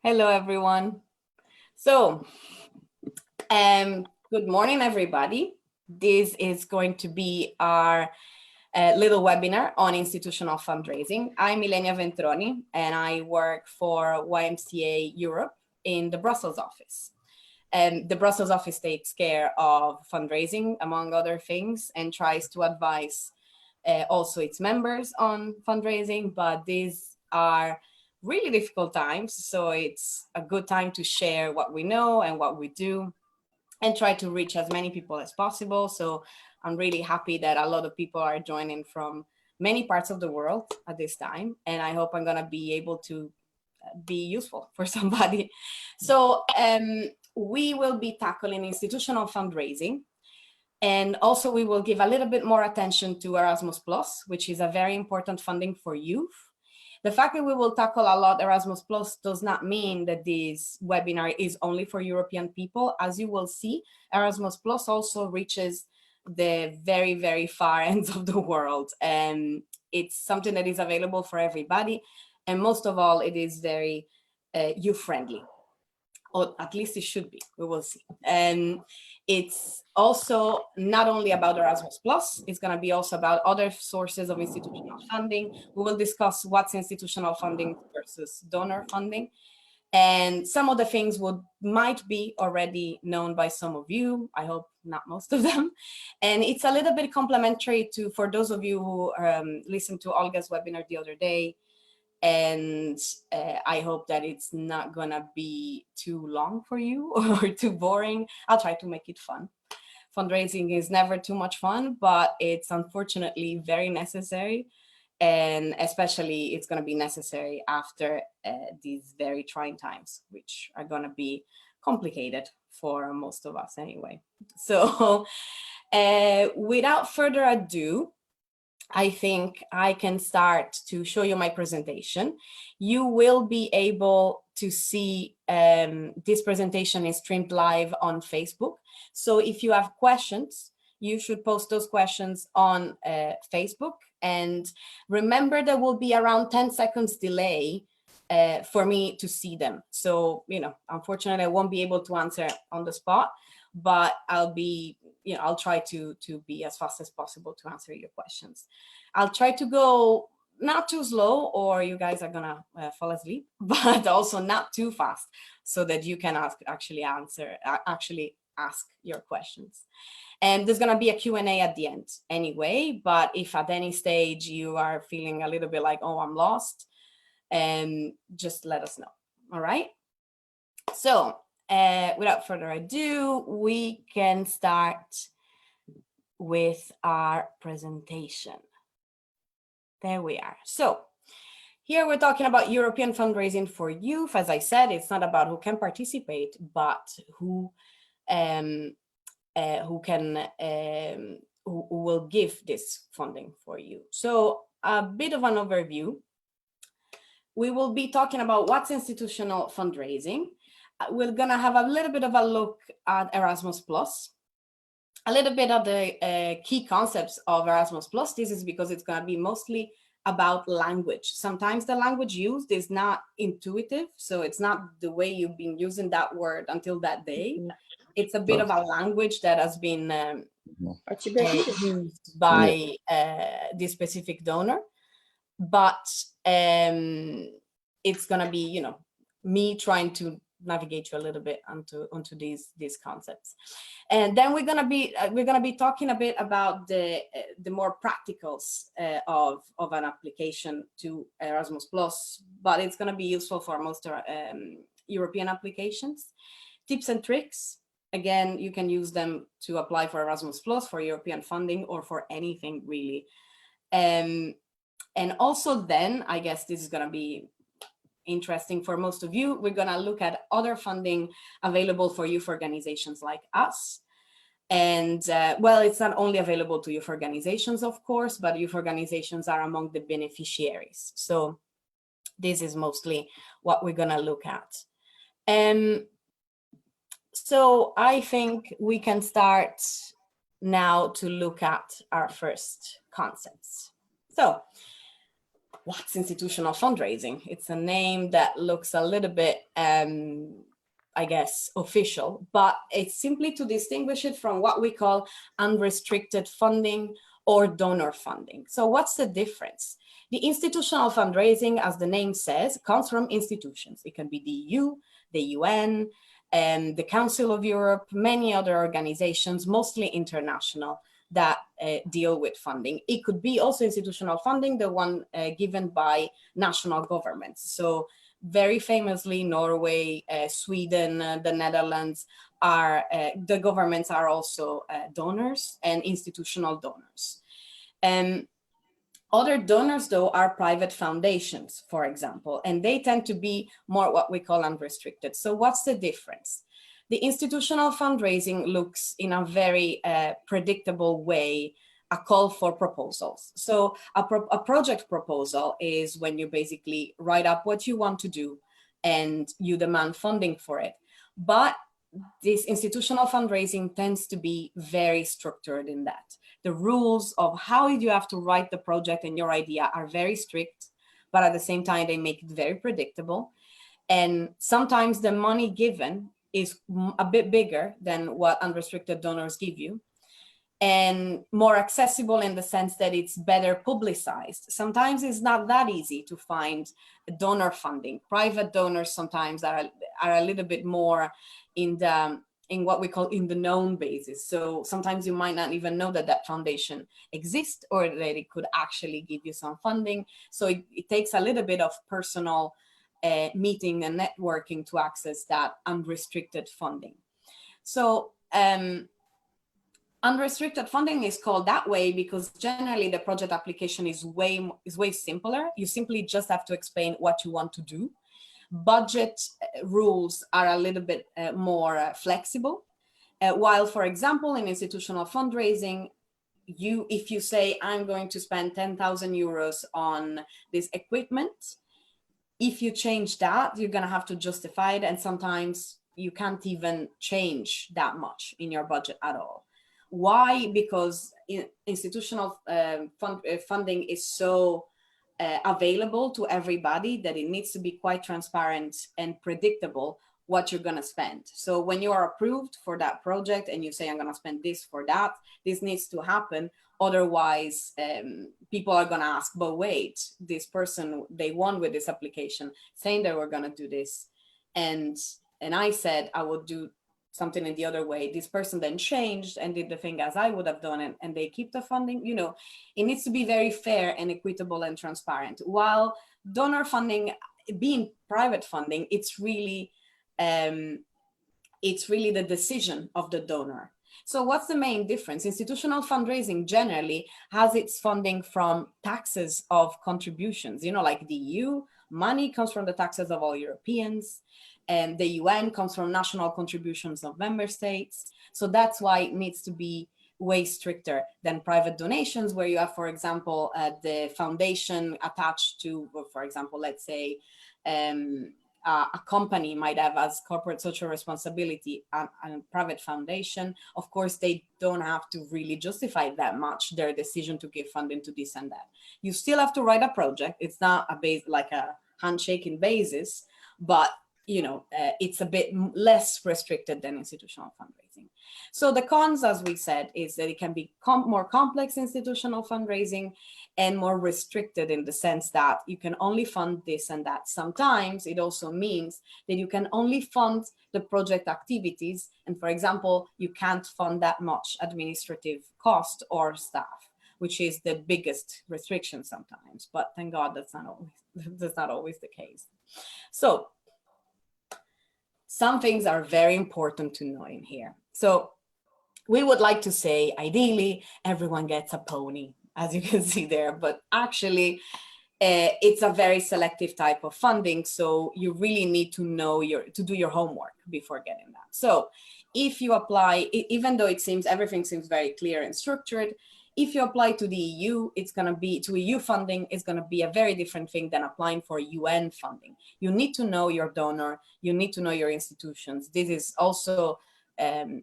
Hello, everyone. So, good morning, everybody. This is going to be our little webinar on institutional fundraising. I'm Ilenia Ventroni, and I work for YMCA Europe in the Brussels office. The Brussels office takes care of fundraising, among other things, and tries to advise also its members on fundraising, but these are really difficult times. So it's a good time to share what we know and what we do and try to reach as many people as possible. So I'm really happy that a lot of people are joining from many parts of the world at this time. And I hope I'm gonna be able to be useful for somebody. So we will be tackling institutional fundraising. And also we will give a little bit more attention to Erasmus+, which is a very important funding for youth. The fact that we will tackle a lot Erasmus+ does not mean that this webinar is only for European people. As you will see, Erasmus+ also reaches the very, very far ends of the world. And it's something that is available for everybody. And most of all, it is very youth-friendly. Or at least it should be, we will see. And it's also not only about Erasmus+, it's gonna be also about other sources of institutional funding. We will discuss what's institutional funding versus donor funding. And some of the things might be already known by some of you, I hope not most of them. And it's a little bit complementary to, for those of you who listened to Olga's webinar the other day, and I hope that it's not gonna be too long for you or too boring. I'll try to make it fun. Fundraising is never too much fun, but it's unfortunately very necessary. And especially it's gonna be necessary after these very trying times, which are gonna be complicated for most of us anyway. So without further ado, I think I can start to show you my presentation. You will be able to see this presentation is streamed live on Facebook. So if you have questions, you should post those questions on Facebook. And remember, there will be around 10 seconds delay for me to see them. So, you know, unfortunately, I won't be able to answer on the spot, but I'll try to be as fast as possible to answer your questions. I'll try to go not too slow or you guys are gonna fall asleep, but also not too fast so that you can actually ask your questions. And there's gonna be a Q&A at the end anyway, but if at any stage you are feeling a little bit like, oh, I'm lost, just let us know, all right? So, without further ado, we can start with our presentation. There we are. So here we're talking about European fundraising for youth. As I said, it's not about who can participate, but who will give this funding for you. So a bit of an overview. We will be talking about what's institutional fundraising. We're gonna have a little bit of a look at Erasmus+, a little bit of the key concepts of Erasmus+. This is because it's gonna be mostly about language. Sometimes the language used is not intuitive, so it's not the way you've been using that word until that day. It's a bit of a language that has been used by this specific donor, but it's gonna be, you know, me trying to navigate you a little bit onto these concepts. And then we're gonna be talking a bit about the more practicals of an application to Erasmus+, but it's gonna be useful for most European applications. Tips and tricks, again, you can use them to apply for Erasmus+, for European funding, or for anything really. And also then, I guess this is gonna be interesting for most of you, we're gonna look at other funding available for youth organizations like us. And well, it's not only available to youth organizations, of course, but youth organizations are among the beneficiaries. So this is mostly what we're gonna look at. So I think we can start now to look at our first concepts. So what's institutional fundraising? It's a name that looks a little bit, I guess, official, but it's simply to distinguish it from what we call unrestricted funding or donor funding. So what's the difference? The institutional fundraising, as the name says, comes from institutions. It can be the EU, the UN, and the Council of Europe, many other organizations, mostly international, that deal with funding. It could be also institutional funding, the one given by national governments. So very famously, Norway, Sweden, the Netherlands, are the governments are also donors and institutional donors. Other donors, though, are private foundations, for example, and they tend to be more what we call unrestricted. So what's the difference? The institutional fundraising looks in a very predictable way a call for proposals. So a project proposal is when you basically write up what you want to do and you demand funding for it. But this institutional fundraising tends to be very structured in that. The rules of how you have to write the project and your idea are very strict, but at the same time, they make it very predictable. And sometimes the money given is a bit bigger than what unrestricted donors give you, and more accessible in the sense that it's better publicized. Sometimes it's not that easy to find donor funding. Private donors sometimes are a little bit more in what we call in the known basis. So sometimes you might not even know that that foundation exists or that it could actually give you some funding. So it takes a little bit of personal meeting and networking to access that unrestricted funding. So unrestricted funding is called that way because generally the project application is way simpler. You simply just have to explain what you want to do. Budget rules are a little bit more flexible. While, for example, in institutional fundraising, if you say, I'm going to spend 10,000 euros on this equipment, if you change that, you're going to have to justify it. And sometimes you can't even change that much in your budget at all. Why? Because institutional funding is so available to everybody that it needs to be quite transparent and predictable what you're going to spend. So when you are approved for that project and you say, I'm going to spend this for that, this needs to happen. Otherwise, people are going to ask, but wait, this person, they won with this application saying they were going to do this. And I said I would do something in the other way. This person then changed and did the thing as I would have done it, and they keep the funding. You know, it needs to be very fair and equitable and transparent. While donor funding, being private funding, it's really the decision of the donor. So what's the main difference? Institutional fundraising generally has its funding from taxes of contributions. You know, like the EU, money comes from the taxes of all Europeans, and the UN comes from national contributions of member states. So that's why it needs to be way stricter than private donations, where you have, for example, the foundation attached to, for example, let's say, a company might have as corporate social responsibility a private foundation. Of course, they don't have to really justify that much their decision to give funding to this and that. You still have to write a project. It's not like a handshaking basis, but you know, it's a bit less restricted than institutional fundraising. So the cons, as we said, is that it can be more complex institutional fundraising and more restricted in the sense that you can only fund this and that. Sometimes it also means that you can only fund the project activities. And for example, you can't fund that much administrative cost or staff, which is the biggest restriction sometimes. But thank God that's not always the case. So some things are very important to know in here. So we would like to say, ideally, everyone gets a pony, as you can see there, but actually it's a very selective type of funding. So you really need to know to do your homework before getting that. So if you apply, even though everything seems very clear and structured, if you apply to the EU, it's going to be to EU funding is going to be a very different thing than applying for UN funding. You need to know your donor. You need to know your institutions. This is also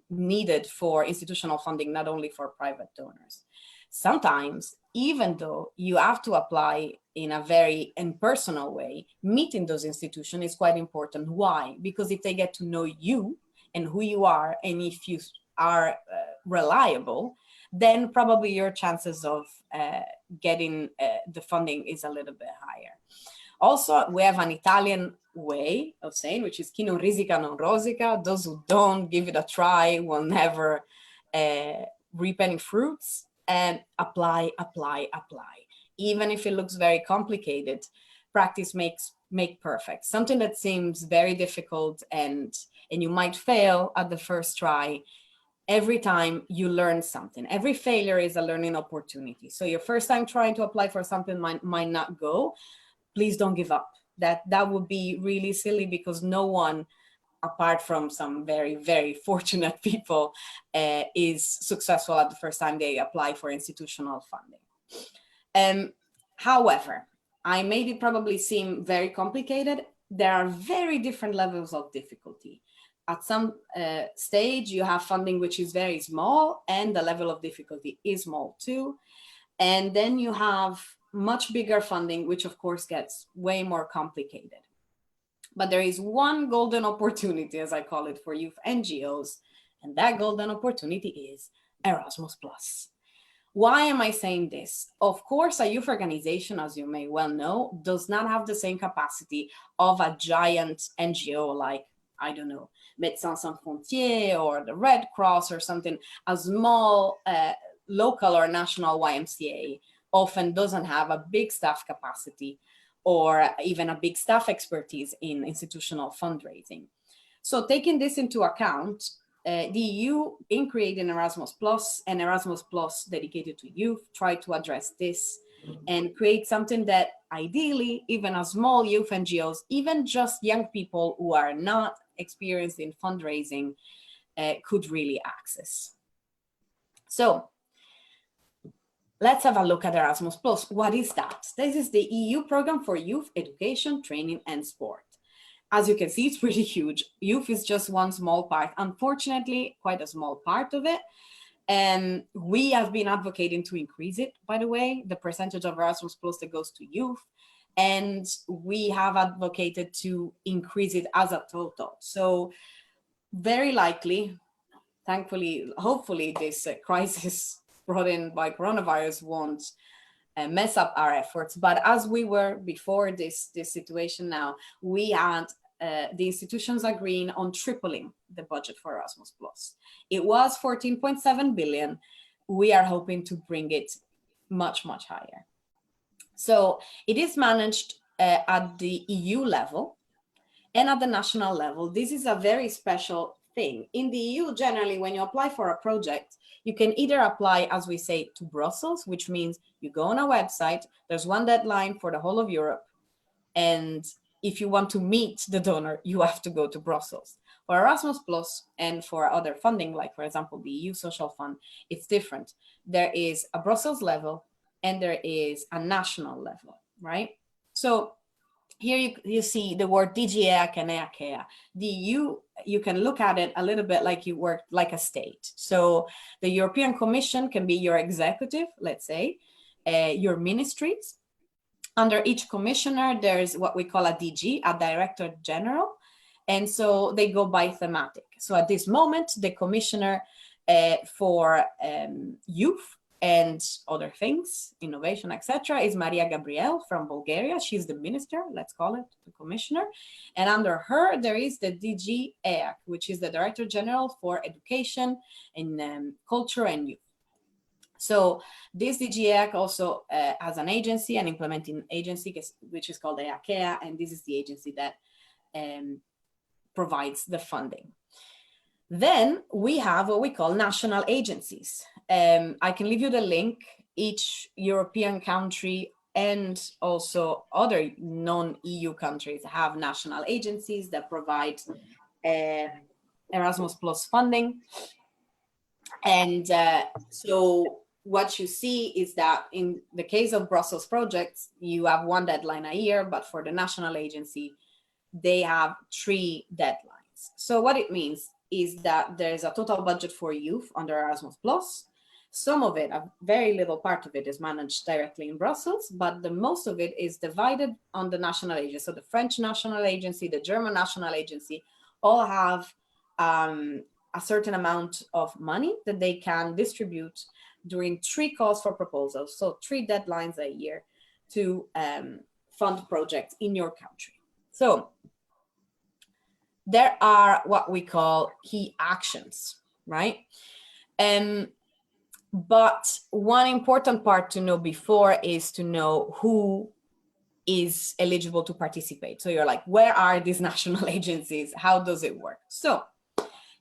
needed for institutional funding, not only for private donors. Sometimes, even though you have to apply in a very impersonal way, meeting those institutions is quite important. Why? Because if they get to know you and who you are, and if you are reliable, then probably your chances of getting the funding is a little bit higher. Also, we have an Italian way of saying, which is chi non risica non rosica. Those who don't give it a try will never reap any fruits. And apply, apply, apply. Even if it looks very complicated, practice makes perfect. Something that seems very difficult and you might fail at the first try, every time you learn something. Every failure is a learning opportunity. So your first time trying to apply for something might not go. Please don't give up. That would be really silly, because no one, apart from some very, very fortunate people, is successful at the first time they apply for institutional funding. However, I made it probably seem very complicated. There are very different levels of difficulty. At some stage, you have funding which is very small, and the level of difficulty is small too. And then you have much bigger funding, which of course gets way more complicated. But there is one golden opportunity, as I call it, for youth NGOs, and that golden opportunity is Erasmus+. Why am I saying this? Of course, a youth organization, as you may well know, does not have the same capacity of a giant NGO like, I don't know, Médecins Sans Frontières or the Red Cross or something. A small local or national YMCA often doesn't have a big staff capacity or even a big staff expertise in institutional fundraising. So taking this into account, the EU, in creating Erasmus Plus and Erasmus Plus dedicated to youth, try to address this and create something that ideally, even a small youth NGOs, even just young people who are not experienced in fundraising, could really access. So let's have a look at Erasmus Plus. What is that? This is the EU program for youth education, training, and sport. As you can see, it's pretty huge. Youth is just one small part, unfortunately, quite a small part of it. And we have been advocating to increase it, by the way, the percentage of Erasmus Plus that goes to youth. And we have advocated to increase it as a total. So very likely, thankfully, hopefully this crisis brought in by coronavirus won't mess up our efforts. But as we were before this situation now, we had the institutions agreeing on tripling the budget for Erasmus+. It was 14.7 billion. We are hoping to bring it much, much higher. So it is managed at the EU level and at the national level. This is a very special thing. In the EU, generally, when you apply for a project, you can either apply, as we say, to Brussels, which means you go on a website, there's one deadline for the whole of Europe, and if you want to meet the donor, you have to go to Brussels. For Erasmus Plus and for other funding, like, for example, the EU Social Fund, it's different. There is a Brussels level and there is a national level, right? So here you see the word DG EAC and EACEA. The EU, you can look at it a little bit like you work like a state. So the European Commission can be your executive, let's say, your ministries. Under each commissioner, there's what we call a DG, a Director General. And so they go by thematic. So at this moment, the commissioner for youth and other things, innovation, etc., is Maria Gabriel from Bulgaria. She's the minister, let's call it the commissioner. And under her, there is the DG EAC, which is the Director General for Education and Culture and Youth. So this DG EAC also has an agency, an implementing agency, which is called EACEA, and this is the agency that provides the funding. Then we have what we call national agencies. I can leave you the link. Each European country and also other non-EU countries have national agencies that provide Erasmus Plus funding. And so what you see is that in the case of Brussels projects, you have one deadline a year, but for the national agency, they have 3 deadlines. So what it means is that there's a total budget for youth under Erasmus Plus. Some of it, a very little part of it, is managed directly in Brussels, but the most of it is divided on the national agencies. So the French National Agency, the German National Agency, all have a certain amount of money that they can distribute during 3 calls for proposals. So 3 deadlines a year to fund projects in your country. So there are what we call key actions, right? But one important part to know before is to know who is eligible to participate. So you're like, where are these national agencies? How does it work? So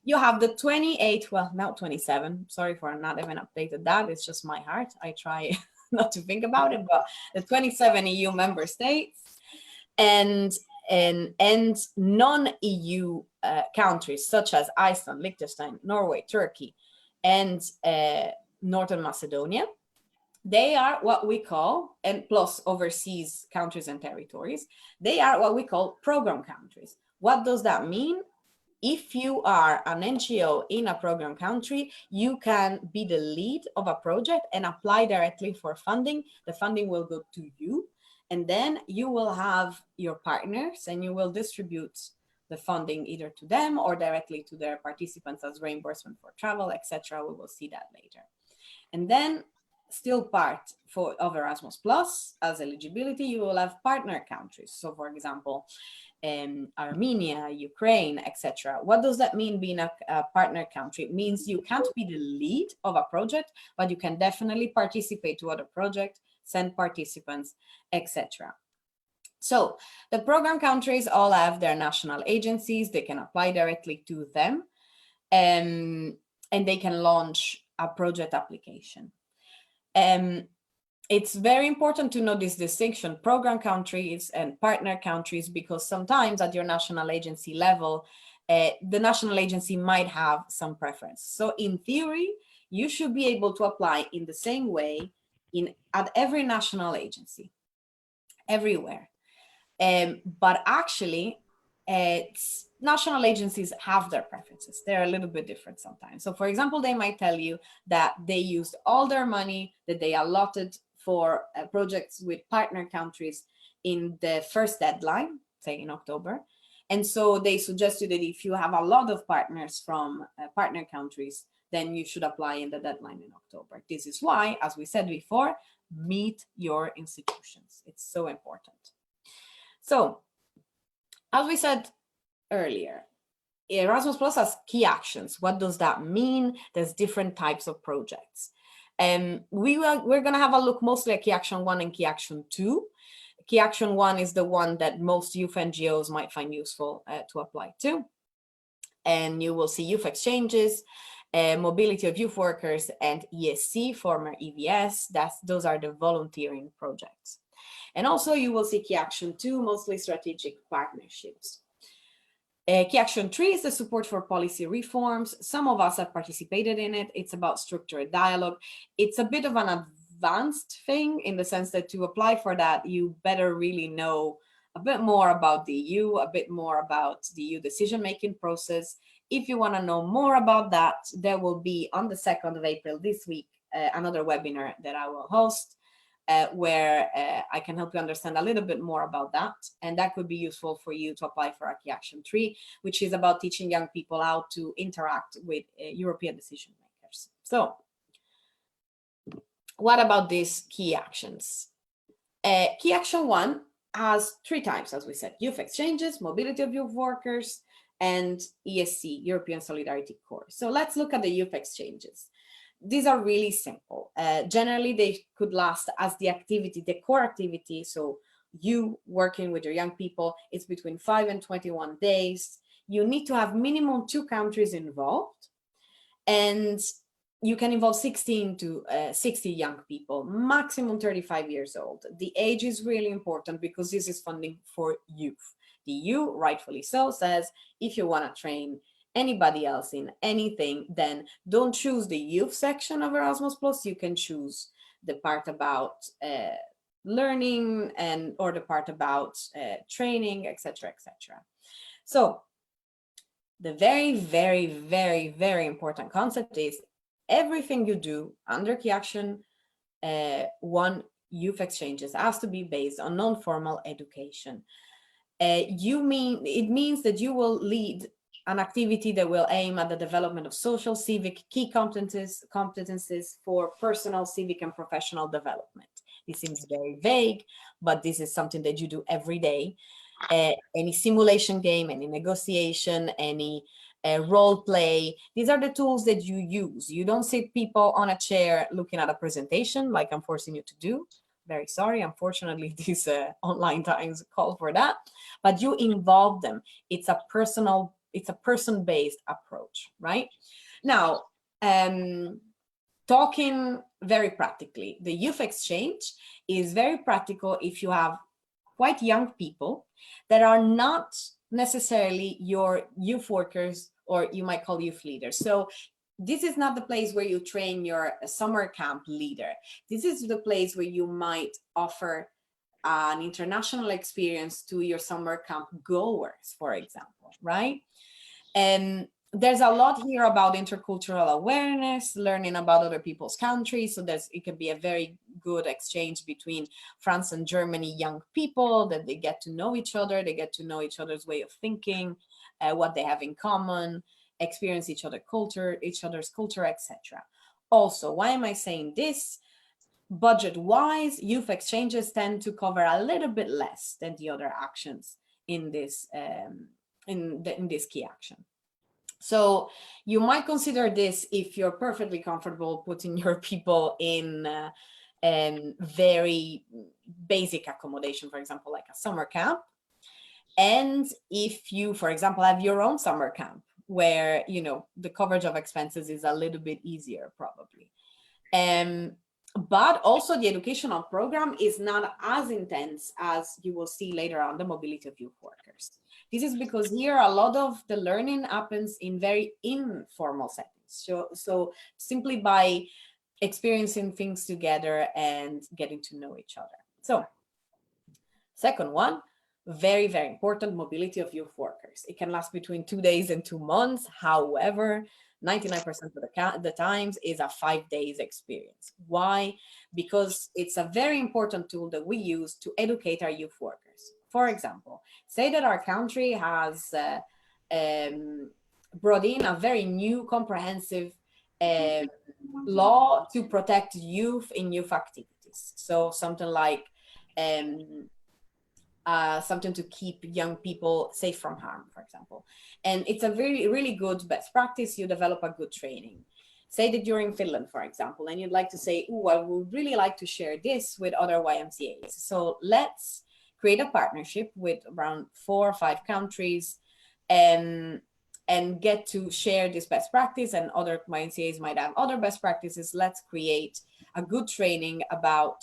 you have the 28, well, now 27. Sorry for not having updated that. It's just my heart. I try not to think about it, but the 27 EU member states and non-EU countries such as Iceland, Liechtenstein, Norway, Turkey, and Northern Macedonia. They are what we call, and plus overseas countries and territories, they are what we call program countries. What does that mean? If you are an NGO in a program country, you can be the lead of a project and apply directly for funding. The funding will go to you, and then you will have your partners and you will distribute the funding either to them or directly to their participants as reimbursement for travel, etc. We will see that later. And then still part of Erasmus Plus as eligibility, you will have partner countries. So for example, Armenia, Ukraine, etc. What does that mean being a partner country? It means you can't be the lead of a project, but you can definitely participate to other projects, send participants, etc. So the program countries all have their national agencies. They can apply directly to them, and they can launch a project application. It's very important to know this distinction, program countries and partner countries, because sometimes at your national agency level, the national agency might have some preference. So in theory, you should be able to apply in the same way at every national agency, everywhere. But actually, national agencies have their preferences. They're a little bit different sometimes. So for example, they might tell you that they used all their money that they allotted for projects with partner countries in the first deadline, say in October. And so they suggest you that if you have a lot of partners from partner countries, then you should apply in the deadline in October. This is why, as we said before, meet your institutions. It's so important. So, as we said earlier, Erasmus Plus has key actions. What does that mean? There's different types of projects. And we're going to have a look mostly at Key Action 1 and Key Action 2. Key Action 1 is the one that most youth NGOs might find useful to apply to. And you will see youth exchanges, mobility of youth workers, and ESC, former EVS. Those are the volunteering projects. And also you will see Key Action 2, mostly strategic partnerships. Key Action 3 is the support for policy reforms. Some of us have participated in it. It's about structured dialogue. It's a bit of an advanced thing in the sense that to apply for that, you better really know a bit more about the EU, a bit more about the EU decision-making process. If you want to know more about that, there will be on the 2nd of April this week, another webinar that I will host, where I can help you understand a little bit more about that. And that could be useful for you to apply for a Key Action 3, which is about teaching young people how to interact with European decision makers. So what about these key actions? Key Action 1 has 3 types, as we said: youth exchanges, mobility of youth workers, and ESC, European Solidarity Corps. So let's look at the youth exchanges. These are really simple. Generally, they could last as the activity, the core activity. So you working with your young people, it's between 5 and 21 days. You need to have minimum 2 countries involved. And you can involve 16 to 60 young people, maximum 35 years old. The age is really important because this is funding for youth. The EU, rightfully so, says if you want to train anybody else in anything, then don't choose the youth section of Erasmus Plus. You can choose the part about learning or the part about training, etc., etc. So the very, very, very, very important concept is everything you do under key action 1 youth exchanges has to be based on non-formal education. It means that you will lead an activity that will aim at the development of social, civic, key competencies for personal, civic, and professional development. This seems very vague, but this is something that you do every day. Any simulation game, any negotiation, any role play, these are the tools that you use. You don't sit people on a chair looking at a presentation like I'm forcing you to do. Very sorry, unfortunately, these online times call for that, but you involve them. It's a person-based approach, right? Now, talking very practically, the youth exchange is very practical if you have quite young people that are not necessarily your youth workers, or you might call youth leaders. So this is not the place where you train your summer camp leader. This is the place where you might offer an international experience to your summer camp goers, for example, right? And there's a lot here about intercultural awareness, learning about other people's countries. So it could be a very good exchange between France and Germany young people, that they get to know each other, they get to know each other's way of thinking, what they have in common, experience each other's culture, etc. Also, why am I saying this? Budget-wise, youth exchanges tend to cover a little bit less than the other actions in this this key action. So you might consider this if you're perfectly comfortable putting your people in very basic accommodation, for example, like a summer camp. And if you, for example, have your own summer camp where, you know, the coverage of expenses is a little bit easier probably. But also the educational program is not as intense as you will see later on the mobility of youth workers. This is because here a lot of the learning happens in very informal settings. So simply by experiencing things together and getting to know each other. So second one, very, very important, mobility of youth workers. It can last between 2 days and 2 months. However, 99% of the times is a 5 days experience. Why? Because it's a very important tool that we use to educate our youth workers. For example, say that our country has brought in a very new comprehensive law to protect youth in youth activities. So something like something to keep young people safe from harm, for example. And it's a really good best practice. You develop a good training. Say that you're in Finland, for example, and you'd like to say, oh, I would really like to share this with other YMCAs. So let's create a partnership with around 4 or 5 countries and get to share this best practice, and other YMCAs might have other best practices. Let's create a good training about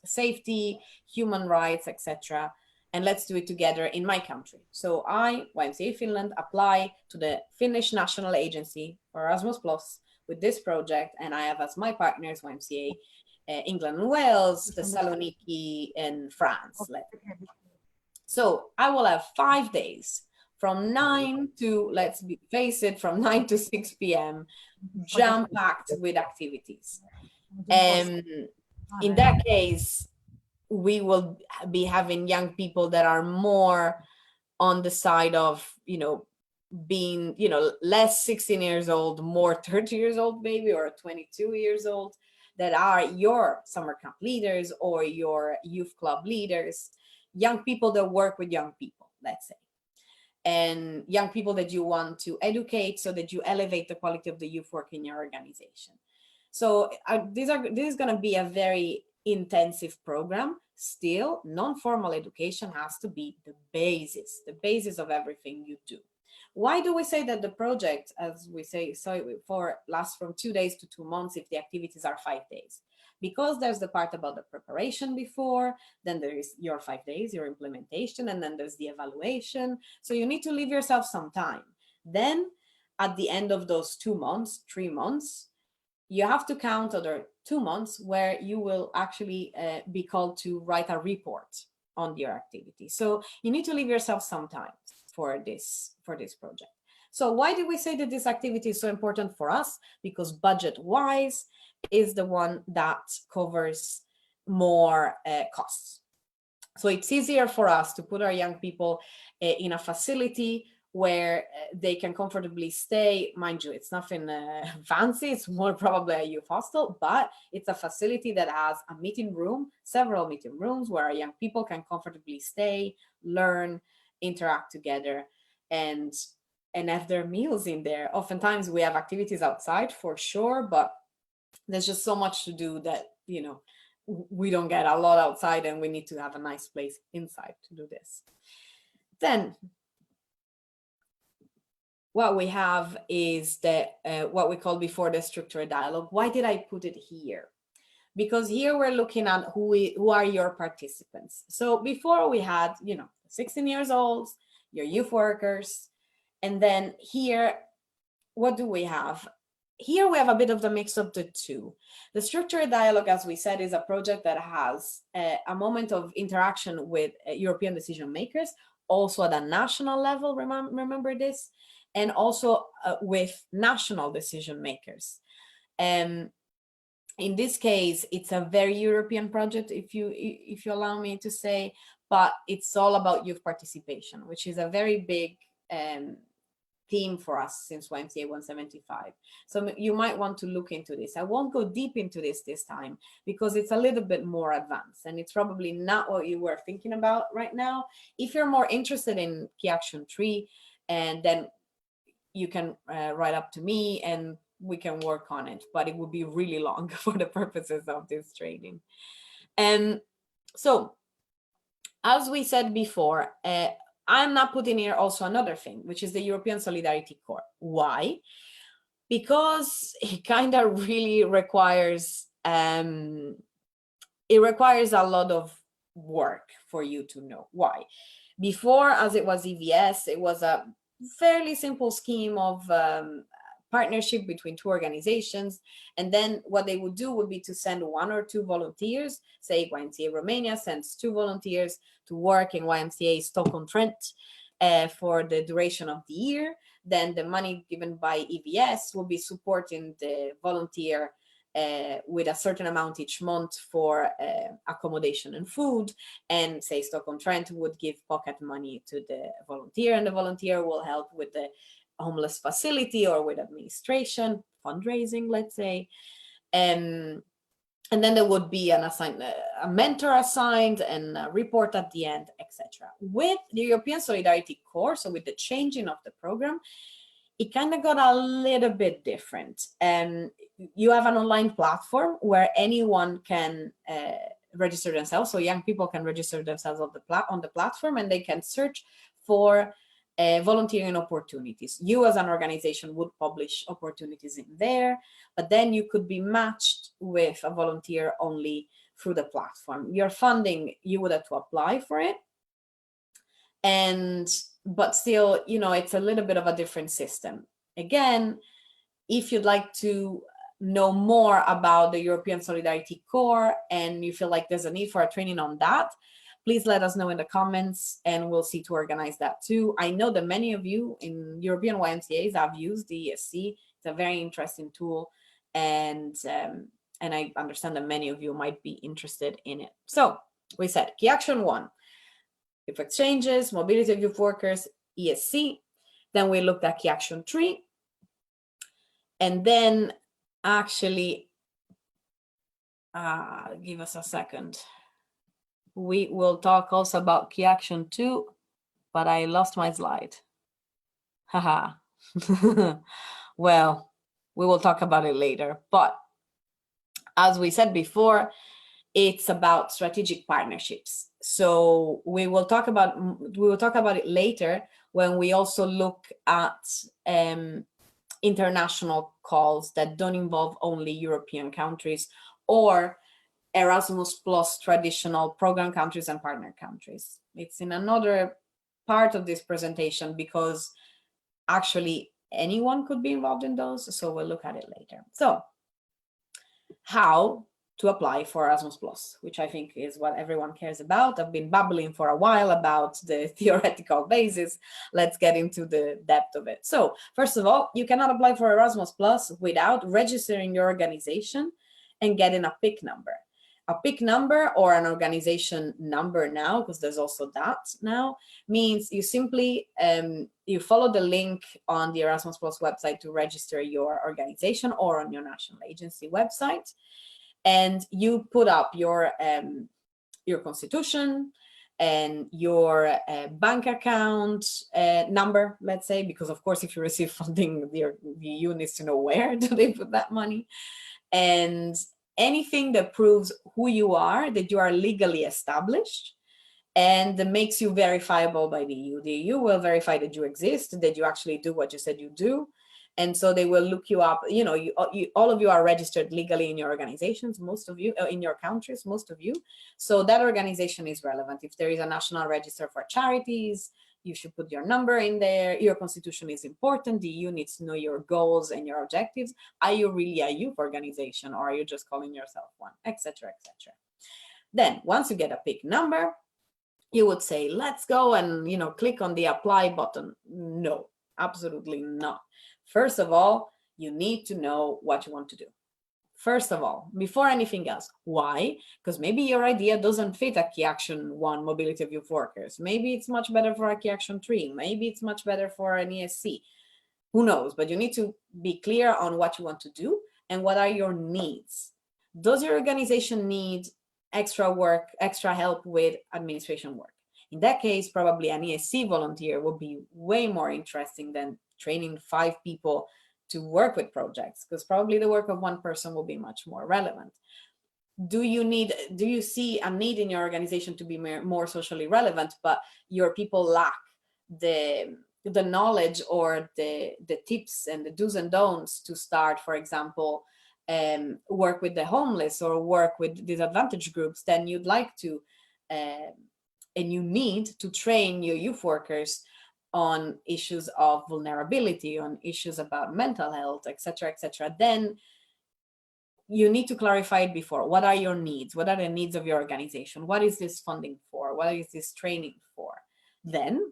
safety, human rights, etc. And let's do it together in my country. So I, YMCA Finland, apply to the Finnish National Agency for Erasmus Plus with this project, and I have as my partners YMCA England and Wales, Thessaloniki, and France. So I will have 5 days from 9 to, let's face it, from 9 to 6 p.m. jam-packed with activities. In that case, we will be having young people that are more on the side of, you know, being, you know, less 16 years old, more 30 years old maybe, or 22 years old, that are your summer camp leaders or your youth club leaders, young people that work with young people, let's say, and young people that you want to educate so that you elevate the quality of the youth work in your organization. So this is going to be a very intensive program. Still, non-formal education has to be the basis of everything you do. Why do we say that the project, as we say, lasts from 2 days to 2 months if the activities are 5 days? Because there's the part about the preparation before, then there is your 5 days, your implementation, and then there's the evaluation. So you need to leave yourself some time. Then at the end of those 2 months, 3 months, you have to count other 2 months where you will actually be called to write a report on your activity. So you need to leave yourself some time for this project. So why did we say that this activity is so important for us? Because budget-wise is the one that covers more costs. So it's easier for us to put our young people in a facility where they can comfortably stay. Mind you, it's nothing fancy, it's more probably a youth hostel, but it's a facility that has a meeting room, several meeting rooms where our young people can comfortably stay, learn, interact together, and have their meals in there. Oftentimes we have activities outside for sure, but there's just so much to do that, you know, we don't get a lot outside, and we need to have a nice place inside to do this. Then what we have is the what we called before the structured dialogue. Why did I put it here? Because here we're looking at who are your participants. So before we had, you know, 16 years old, your youth workers, and then here, what do we have? Here we have a bit of the mix of the two. The structured dialogue, as we said, is a project that has a moment of interaction with European decision makers, also at a national level, remember this, and also with national decision makers. In this case, it's a very European project, if you allow me to say, but it's all about youth participation, which is a very big theme for us since YMCA 175. So you might want to look into this. I won't go deep into this time because it's a little bit more advanced, and it's probably not what you were thinking about right now. If you're more interested in Key Action 3, and then you can write up to me and we can work on it, but it would be really long for the purposes of this training. So as we said before, I'm not putting here also another thing, which is the European Solidarity Corps. Why? Because it kind of really requires, it requires a lot of work for you to know. Why? Before, as it was EVS, it was a fairly simple scheme of partnership between two organizations. And then what they would do would be to send 1 or 2 volunteers, say YMCA Romania sends 2 volunteers to work in YMCA Stoke-on-Trent for the duration of the year. Then the money given by EVS will be supporting the volunteer with a certain amount each month for accommodation and food, and say Stoke-on-Trent would give pocket money to the volunteer, and the volunteer will help with the homeless facility or with administration, fundraising, let's say. And then there would be a mentor assigned and a report at the end, etc. With the European Solidarity Corps, so with the changing of the program, it kind of got a little bit different. You have an online platform where anyone can register themselves. So young people can register themselves on the platform, and they can search for volunteering opportunities. You as an organization would publish opportunities in there, but then you could be matched with a volunteer only through the platform. Your funding, you would have to apply for it. But still, you know, it's a little bit of a different system. Again, if you'd like to know more about the European Solidarity Corps and you feel like there's a need for a training on that, please let us know in the comments and we'll see to organize that too. I know that many of you in European YMCAs have used the ESC. It's a very interesting tool, and I understand that many of you might be interested in it. So we said Key Action 1, youth exchanges, mobility of youth workers, ESC. Then we looked at Key Action 3. And then actually, give us a second. We will talk also about Key Action 2, but I lost my slide. Haha. Well, we will talk about it later. But as we said before, it's about strategic partnerships. So we will talk about it later when we also look at international calls that don't involve only European countries or Erasmus Plus traditional program countries and partner countries. It's in another part of this presentation because actually anyone could be involved in those. So we'll look at it later. So how to apply for Erasmus Plus, which I think is what everyone cares about. I've been babbling for a while about the theoretical basis. Let's get into the depth of it. So first of all, you cannot apply for Erasmus Plus without registering your organization and getting a PIC number. A PIC number, or an organization number now, because there's also that now, means you simply you follow the link on the Erasmus Plus website to register your organization, or on your national agency website, and you put up your constitution and your bank account number, let's say, because of course if you receive funding, the EU needs to know where do they put that money, and anything that proves who you are, that you are legally established, and that makes you verifiable by the EU. The EU will verify that you exist, that you actually do what you said you do. And so they will look you up. You know, all of you are registered legally in your organizations, most of you, in your countries, most of you. So that organization is relevant. If there is a national register for charities, you should put your number in there. Your constitution is important. The EU needs to know your goals and your objectives. Are you really a youth organization, or are you just calling yourself one, etc., etc. Then once you get a PIC number, you would say, let's go and, you know, click on the apply button. No, absolutely not. First of all, you need to know what you want to do. First of all, before anything else. Why? Because maybe your idea doesn't fit a Key Action 1 mobility of youth workers. Maybe it's much better for a Key Action 3. Maybe it's much better for an ESC. Who knows? But you need to be clear on what you want to do and what are your needs. Does your organization need extra work, extra help with administration work? In that case, probably an ESC volunteer would be way more interesting than training 5 people to work with projects, because probably the work of one person will be much more relevant. Do you see a need in your organization to be more socially relevant, but your people lack the knowledge or the tips and the do's and don'ts to start, for example, work with the homeless or work with disadvantaged groups? Then you'd like to and you need to train your youth workers on issues of vulnerability, on issues about mental health, etc., etc. Then you need to clarify it before. What are your needs? What are the needs of your organization? What is this funding for? What is this training for? Then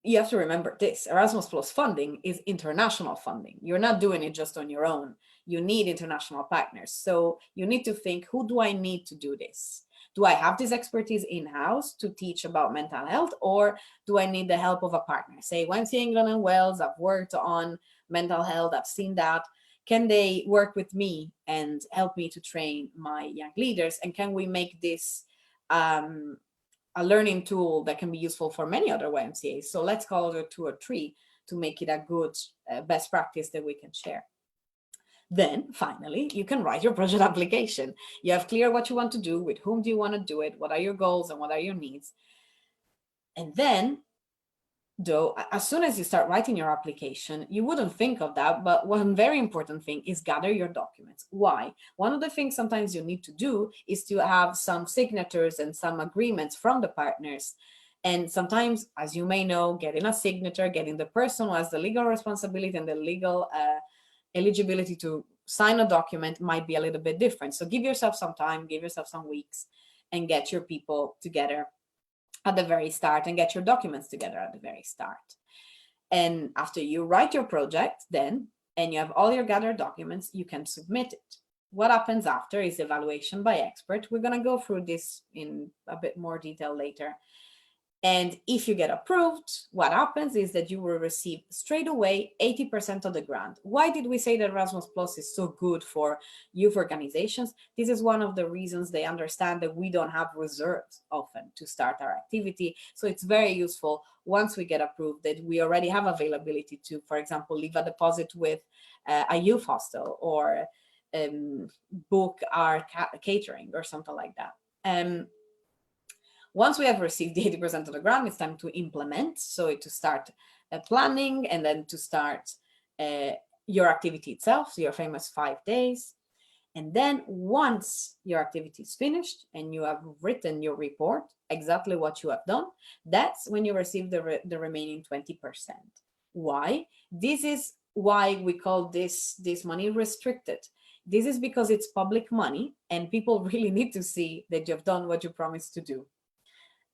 you have to remember this: Erasmus Plus funding is international funding. You're not doing it just on your own. You need international partners. So you need to think, who do I need to do this? Do I have this expertise in-house to teach about mental health, or do I need the help of a partner? Say, YMCA England and Wales, I've worked on mental health, I've seen that. Can they work with me and help me to train my young leaders? And can we make this a learning tool that can be useful for many other YMCAs? So let's call it a 2 or 3 to make it a good best practice that we can share. Then finally, you can write your project application. You have clear what you want to do, with whom do you want to do it, what are your goals and what are your needs. And then, though, as soon as you start writing your application, you wouldn't think of that, but one very important thing is gather your documents. Why? One of the things sometimes you need to do is to have some signatures and some agreements from the partners. And sometimes, as you may know, getting a signature, getting the person who has the legal responsibility and the legal eligibility to sign a document might be a little bit different. So give yourself some time, give yourself some weeks, and get your people together at the very start, and get your documents together at the very start. And after you write your project then, and you have all your gathered documents, you can submit it. What happens after is evaluation by expert. We're going to go through this in a bit more detail later. And if you get approved, what happens is that you will receive straight away 80% of the grant. Why did we say that Erasmus Plus is so good for youth organizations? This is one of the reasons they understand that we don't have reserves often to start our activity. So it's very useful once we get approved that we already have availability to, for example, leave a deposit with a youth hostel, or book our catering or something like that. Once we have received the 80% of the grant, it's time to implement. So to start planning, and then to start your activity itself, so your famous 5 days. And then once your activity is finished and you have written your report, exactly what you have done, that's when you receive the remaining 20%. Why? This is why we call this money restricted. This is because it's public money and people really need to see that you've done what you promised to do.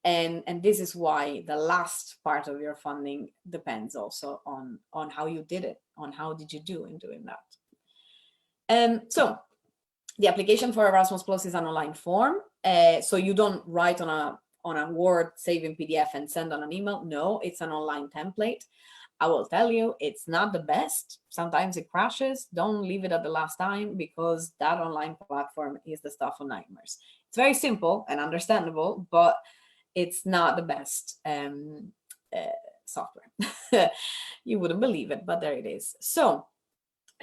And this is why the last part of your funding depends also on how you did it, on how did you do in doing that. So the application for Erasmus Plus is an online form. So you don't write on a Word, save in PDF and send on an email. No, it's an online template. I will tell you, it's not the best. Sometimes it crashes. Don't leave it at the last time, because that online platform is the stuff of nightmares. It's very simple and understandable, but it's not the best software. You wouldn't believe it, but there it is. So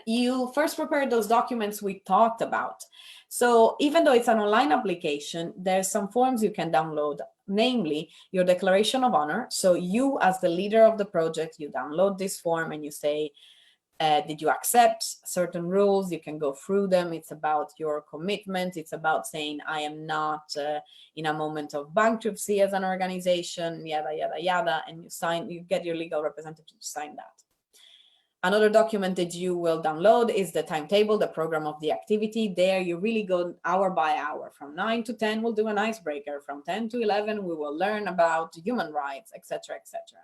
you first prepare those documents we talked about. So even though it's an online application, there's some forms you can download, namely your declaration of honor. So you, as the leader of the project, you download this form and you say, did you accept certain rules? You can go through them. It's about your commitment. It's about saying, I am not in a moment of bankruptcy as an organization, yada, yada, yada. And you get your legal representative to sign that. Another document that you will download is the timetable, the program of the activity. There you really go hour by hour. From 9 to 10, we'll do an icebreaker. From 10 to 11, we will learn about human rights, etc., etc.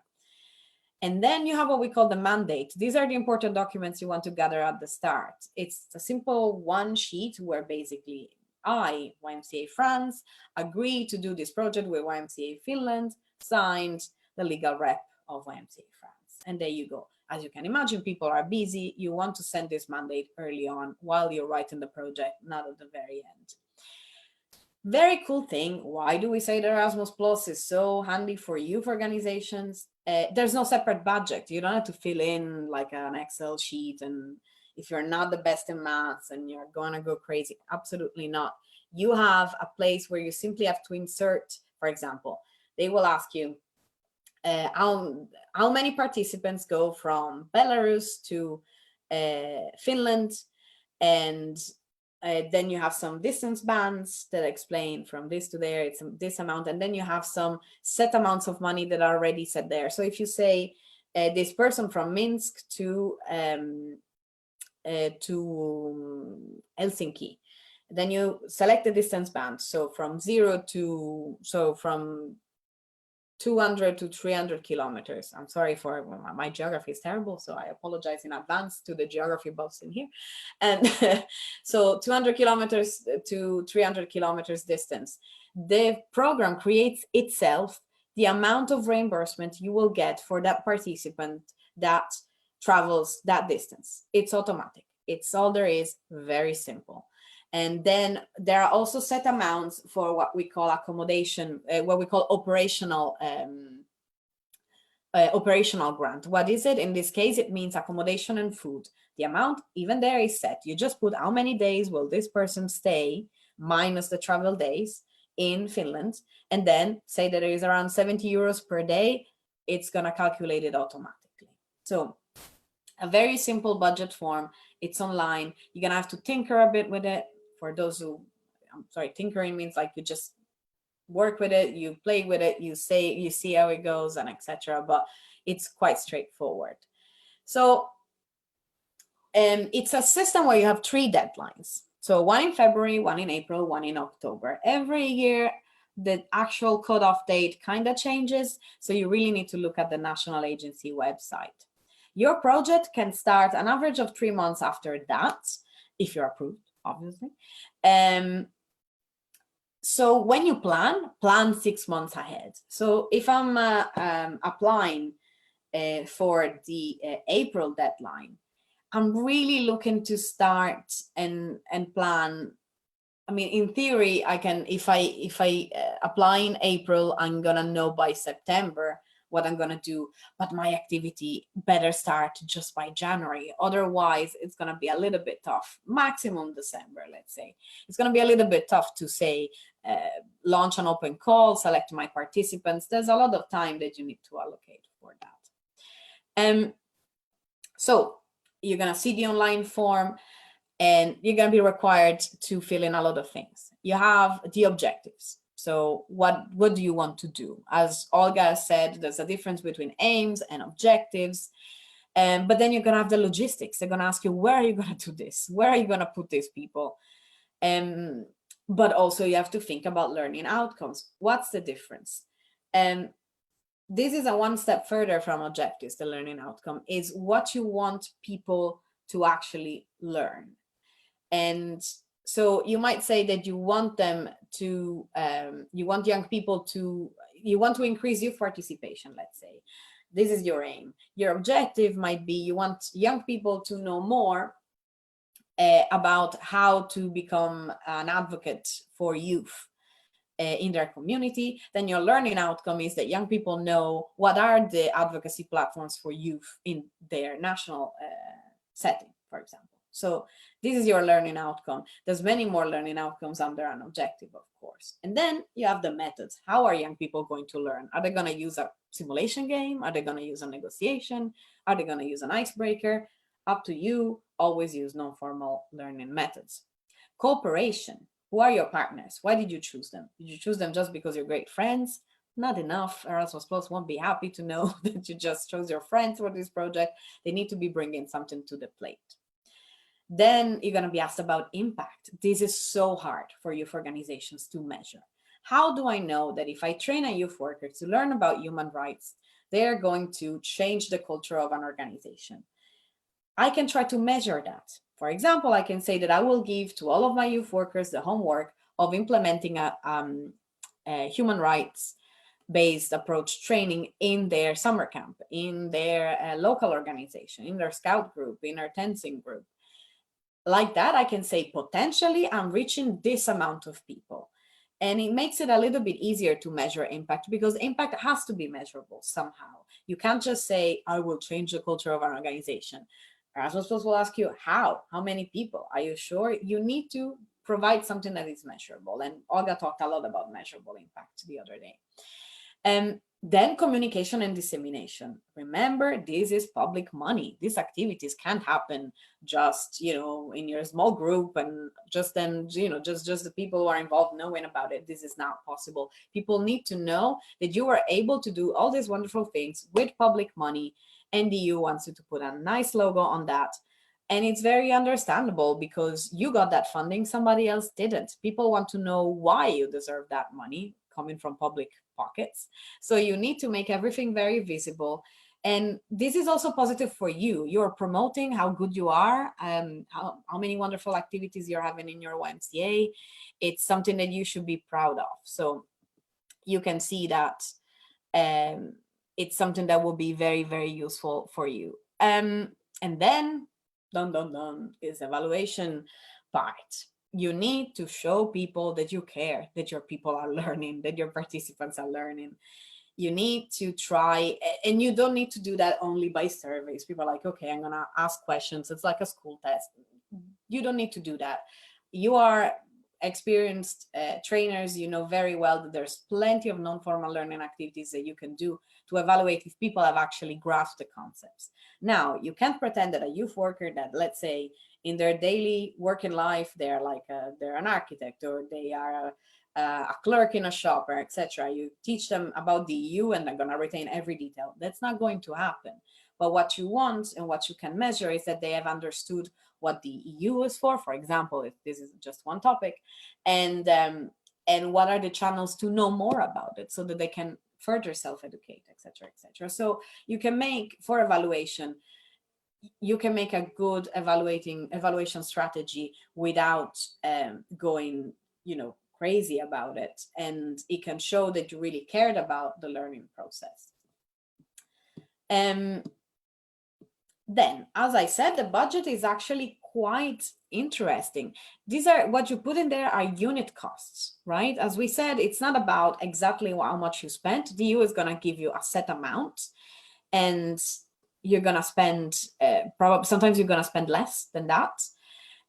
And then you have what we call the mandate. These are the important documents you want to gather at the start. It's a simple one sheet where basically I, YMCA France, agree to do this project with YMCA Finland, signed the legal rep of YMCA France. And there you go. As you can imagine, people are busy. You want to send this mandate early on while you're writing the project, not at the very end. Very cool thing. Why do we say that Erasmus Plus is so handy for youth organizations? There's no separate budget. You don't have to fill in like an Excel sheet. And if you're not the best in maths and you're going to go crazy, absolutely not. You have a place where you simply have to insert, for example, they will ask you, how many participants go from Belarus to Finland, and then you have some distance bands that explain from this to there, it's this amount, and then you have some set amounts of money that are already set there. So if you say this person from Minsk to Helsinki, then you select the distance band. So from 200 to 300 kilometers. I'm sorry for my geography is terrible, so I apologize in advance to the geography buffs in here. And so 200 kilometers to 300 kilometers distance. The program creates itself the amount of reimbursement you will get for that participant that travels that distance. It's automatic. It's all there is, very simple. And then there are also set amounts for what we call accommodation, what we call operational grant. What is it? In this case, it means accommodation and food. The amount, even there, is set. You just put how many days will this person stay, minus the travel days, in Finland, and then say that it is around 70 euros per day. It's going to calculate it automatically. So a very simple budget form. It's online. You're going to have to tinker a bit with it. For those who, I'm sorry, tinkering means like you just work with it, you play with it, you see how it goes, and etc. But it's quite straightforward. So it's a system where you have 3 deadlines. So one in February, one in April, one in October. Every year, the actual cutoff date kind of changes. So you really need to look at the national agency website. Your project can start an average of 3 months after that, if you're approved, obviously. So when you plan 6 months ahead. So if I'm applying for the April deadline, I'm really looking to start and plan. I mean, in theory, I can, if I apply in April, I'm gonna know by September what I'm gonna do, but my activity better start just by January. Otherwise, it's gonna be a little bit tough. Maximum December, let's say. It's gonna be a little bit tough to say, launch an open call, select my participants. There's a lot of time that you need to allocate for that. So you're gonna see the online form, and you're gonna be required to fill in a lot of things. You have the objectives. So what do you want to do? As Olga said, there's a difference between aims and objectives. But then you're going to have the logistics. They're going to ask you, where are you going to do this? Where are you going to put these people? But also you have to think about learning outcomes. What's the difference? This is a one step further from objectives. The learning outcome is what you want people to actually learn. And so you might say that you want them to, you want young people to, you want to increase youth participation, let's say. This is your aim. Your objective might be you want young people to know more about how to become an advocate for youth in their community. Then your learning outcome is that young people know what are the advocacy platforms for youth in their national setting, for example. So this is your learning outcome. There's many more learning outcomes under an objective, of course. And then you have the methods. How are young people going to learn? Are they going to use a simulation game? Are they going to use a negotiation? Are they going to use an icebreaker? Up to you. Always use non-formal learning methods. Cooperation. Who are your partners? Why did you choose them? Did you choose them just because you're great friends? Not enough. Erasmus Plus won't be happy to know that you just chose your friends for this project. They need to be bringing something to the plate. Then you're going to be asked about impact. This is so hard for youth organizations to measure. How do I know that if I train a youth worker to learn about human rights, they're going to change the culture of an organization? I can try to measure that. For example, I can say that I will give to all of my youth workers the homework of implementing a human rights based approach training in their summer camp, in their local organization, in their scout group, in their tensing group. Like that, I can say potentially I'm reaching this amount of people. And it makes it a little bit easier to measure impact, because impact has to be measurable somehow. You can't just say, I will change the culture of an organization. Erasmus Plus will ask you, how many people? Are you sure? You need to provide something that is measurable. And Olga talked a lot about measurable impact the other day. Then communication and dissemination. Remember, this is public money. These activities can't happen just, in your small group and just then, just the people who are involved knowing about it. This is not possible. People need to know that you are able to do all these wonderful things with public money. And the EU wants you to put a nice logo on that. And it's very understandable because you got that funding, somebody else didn't. People want to know why you deserve that money coming from public pockets. So you need to make everything very visible. And this is also positive for you. You're promoting how good you are, how many wonderful activities you're having in your YMCA. It's something that you should be proud of. So you can see that it's something that will be very, very useful for you. And then, is evaluation part. You need to show people that you care, that your people are learning, that your participants are learning. You need to try, and you don't need to do that only by surveys. People are like, okay, I'm going to ask questions. It's like a school test. You don't need to do that. You are experienced trainers. You know very well that there's plenty of non-formal learning activities that you can do to evaluate if people have actually grasped the concepts. Now, you can't pretend that a youth worker that, let's say, in their daily working life, they're like they're an architect, or they are a clerk in a shop, or etc. You teach them about the EU and they're going to retain every detail. That's not going to happen. But what you want and what you can measure is that they have understood what the EU is for example, if this is just one topic, and what are the channels to know more about it so that they can further self-educate, etc., etc. So you can make, for evaluation, you can make a good evaluation strategy without going, crazy about it, and it can show that you really cared about the learning process. Then, as I said, the budget is actually quite interesting. These are, what you put in there are unit costs, right? As we said, it's not about exactly how much you spent. The EU is going to give you a set amount, and you're going to spend, probably sometimes you're going to spend less than that.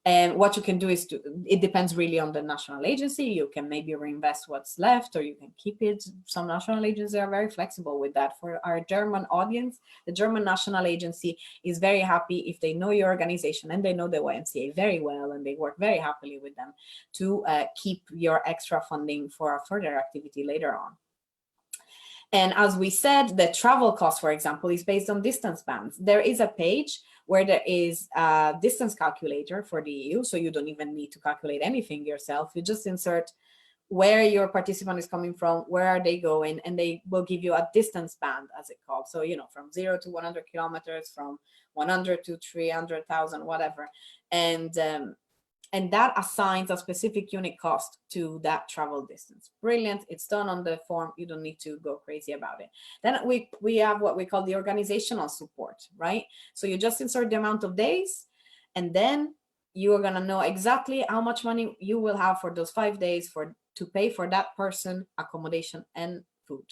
And what you can do is it depends really on the national agency. You can maybe reinvest what's left, or you can keep it. Some national agencies are very flexible with that. For our German audience, the German National Agency is very happy if they know your organization and they know the YMCA very well, and they work very happily with them to keep your extra funding for a further activity later on. And as we said, the travel cost, for example, is based on distance bands. There is a page where there is a distance calculator for the EU, so you don't even need to calculate anything yourself. You just insert where your participant is coming from, where are they going, and they will give you a distance band, as it called. So, you know, from 0 to 100 kilometers, from 100 to 300,000, whatever. And that assigns a specific unit cost to that travel distance. Brilliant. It's done on the form. You don't need to go crazy about it. Then we have what we call the organizational support, right? So you just insert the amount of days, and then you are going to know exactly how much money you will have for those 5 days to pay for that person, accommodation, and food.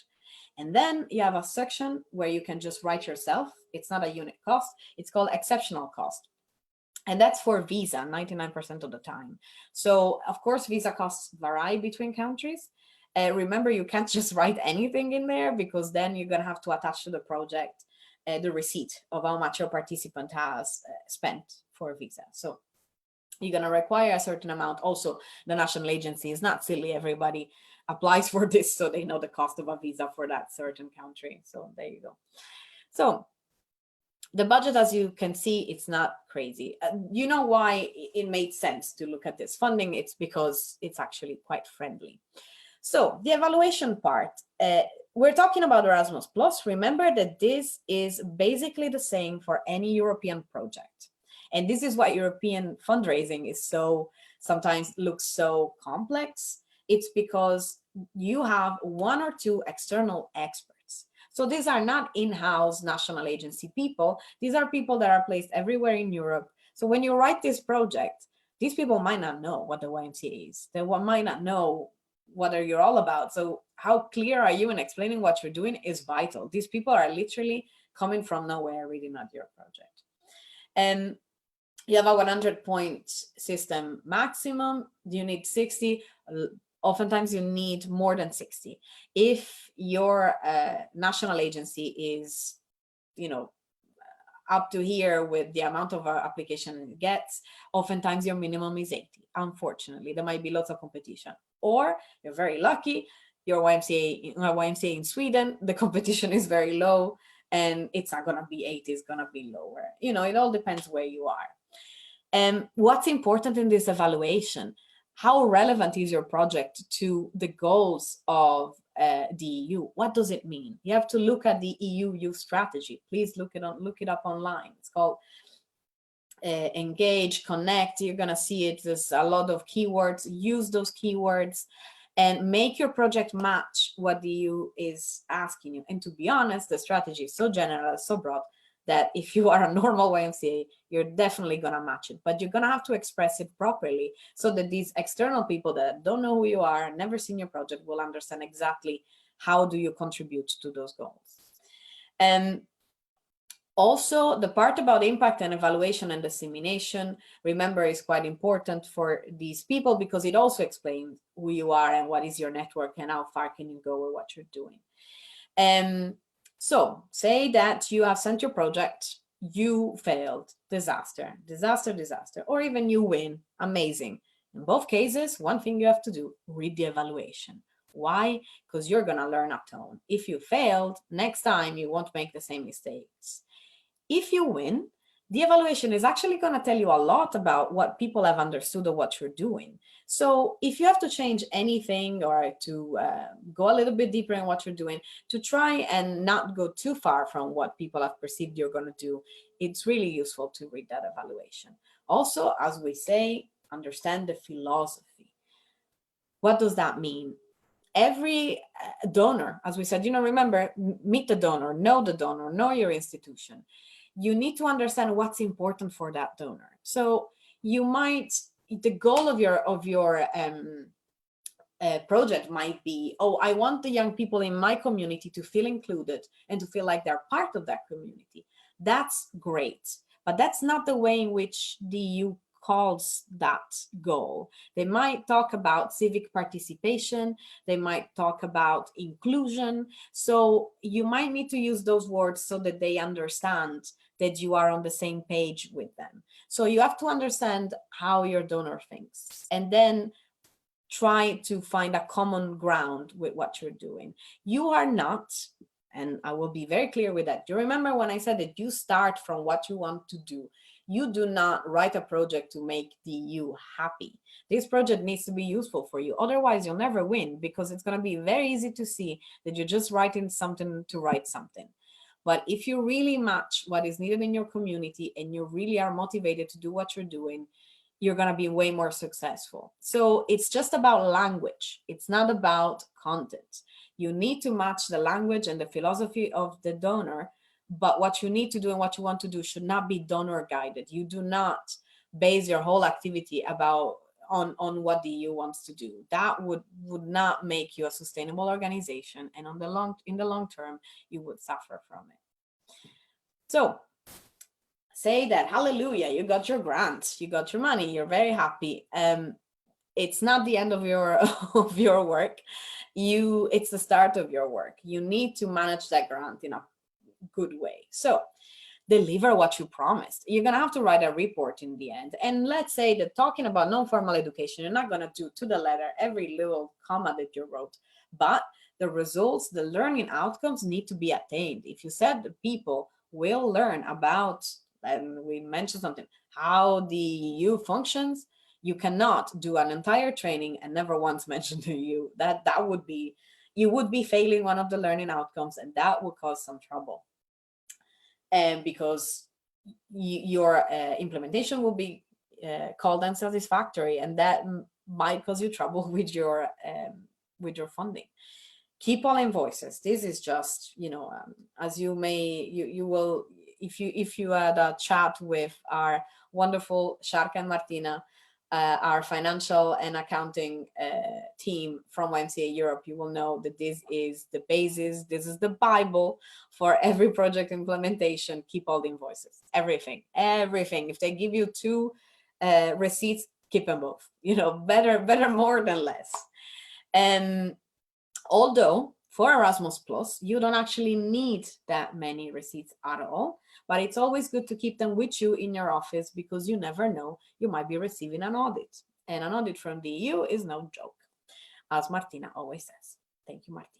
And then you have a section where you can just write yourself. It's not a unit cost. It's called exceptional cost. And that's for visa 99% of the time. So of course, visa costs vary between countries. Remember, you can't just write anything in there, because then you're going to have to attach to the project the receipt of how much your participant has spent for a visa. So you're going to require a certain amount. Also, the national agency is not silly. Everybody applies for this, so they know the cost of a visa for that certain country. So there you go. So the budget, as you can see, it's not crazy. You know why it made sense to look at this funding? It's because it's actually quite friendly. So the evaluation part, we're talking about Erasmus Plus. Remember that this is basically the same for any European project. And this is why European fundraising is sometimes looks so complex. It's because you have one or two external experts. So these are not in-house national agency people. These are people that are placed everywhere in Europe. So when you write this project, these people might not know what the YMCA is. They might not know what you're all about. So how clear are you in explaining what you're doing is vital. These people are literally coming from nowhere reading out your project. And you have a 100-point system maximum. You need 60. Oftentimes you need more than 60. If your national agency is, up to here with the amount of application it gets, oftentimes your minimum is 80. Unfortunately, there might be lots of competition. Or you're very lucky, your YMCA in Sweden, the competition is very low and it's not gonna be 80, it's gonna be lower. It all depends where you are. And what's important in this evaluation? How relevant is your project to the goals of the EU? What does it mean? You have to look at the EU youth strategy. Please look it up online. It's called Engage, Connect. You're gonna see it. There's a lot of keywords. Use those keywords and make your project match what the EU is asking you. And to be honest, the strategy is so general, so broad, that if you are a normal YMCA, you're definitely going to match it. But you're going to have to express it properly so that these external people that don't know who you are, never seen your project, will understand exactly how do you contribute to those goals. And also, the part about impact and evaluation and dissemination, remember, is quite important for these people because it also explains who you are and what is your network and how far can you go with what you're doing. So say that you have sent your project, you failed, disaster, or even you win, amazing. In both cases, one thing you have to do, read the evaluation. Why? Because you're gonna learn a ton. If you failed, next time you won't make the same mistakes. If you win, the evaluation is actually going to tell you a lot about what people have understood of what you're doing. So if you have to change anything or to go a little bit deeper in what you're doing, to try and not go too far from what people have perceived you're going to do, it's really useful to read that evaluation. Also, as we say, understand the philosophy. What does that mean? Every donor, as we said, remember, meet the donor, know your institution. You need to understand what's important for that donor. So the goal of your project might be, I want the young people in my community to feel included and to feel like they're part of that community. That's great, but that's not the way in which the EU calls that goal. They might talk about civic participation, they might talk about inclusion. So you might need to use those words so that they understand that you are on the same page with them. So you have to understand how your donor thinks. And then try to find a common ground with what you're doing. You are not, and I will be very clear with that. Do you remember when I said that you start from what you want to do? You do not write a project to make the EU happy. This project needs to be useful for you. Otherwise, you'll never win, because it's going to be very easy to see that you're just writing something to write something. But if you really match what is needed in your community and you really are motivated to do what you're doing, you're going to be way more successful. So it's just about language. It's not about content. You need to match the language and the philosophy of the donor, but what you need to do and what you want to do should not be donor guided. You do not base your whole activity on what the EU wants to do. That would not make you a sustainable organization, and in the long term, you would suffer from it. So say that, hallelujah, you got your grant, you got your money, you're very happy. It's not the end of your of your work. It's the start of your work. You need to manage that grant in a good way. So deliver what you promised. You're going to have to write a report in the end. And let's say that talking about non-formal education, you're not going to do to the letter every little comma that you wrote, but the results, the learning outcomes need to be attained. If you said the people will learn about, and we mentioned something, how the EU functions, you cannot do an entire training and never once mention the EU. That would be, you would be failing one of the learning outcomes, and that would cause some trouble. And because your implementation will be called unsatisfactory, and that might cause you trouble with your funding. Keep all invoices. This is just, as you may, you will, if you had a chat with our wonderful Sharka and Martina, our financial and accounting team from YMCA Europe, you will know that this is the basis, this is the Bible for every project implementation. Keep all the invoices, everything. If they give you 2 receipts, keep them both. Better more than less. Although for Erasmus Plus, you don't actually need that many receipts at all, but it's always good to keep them with you in your office, because you never know, you might be receiving an audit. And an audit from the EU is no joke, as Martina always says. Thank you, Martina.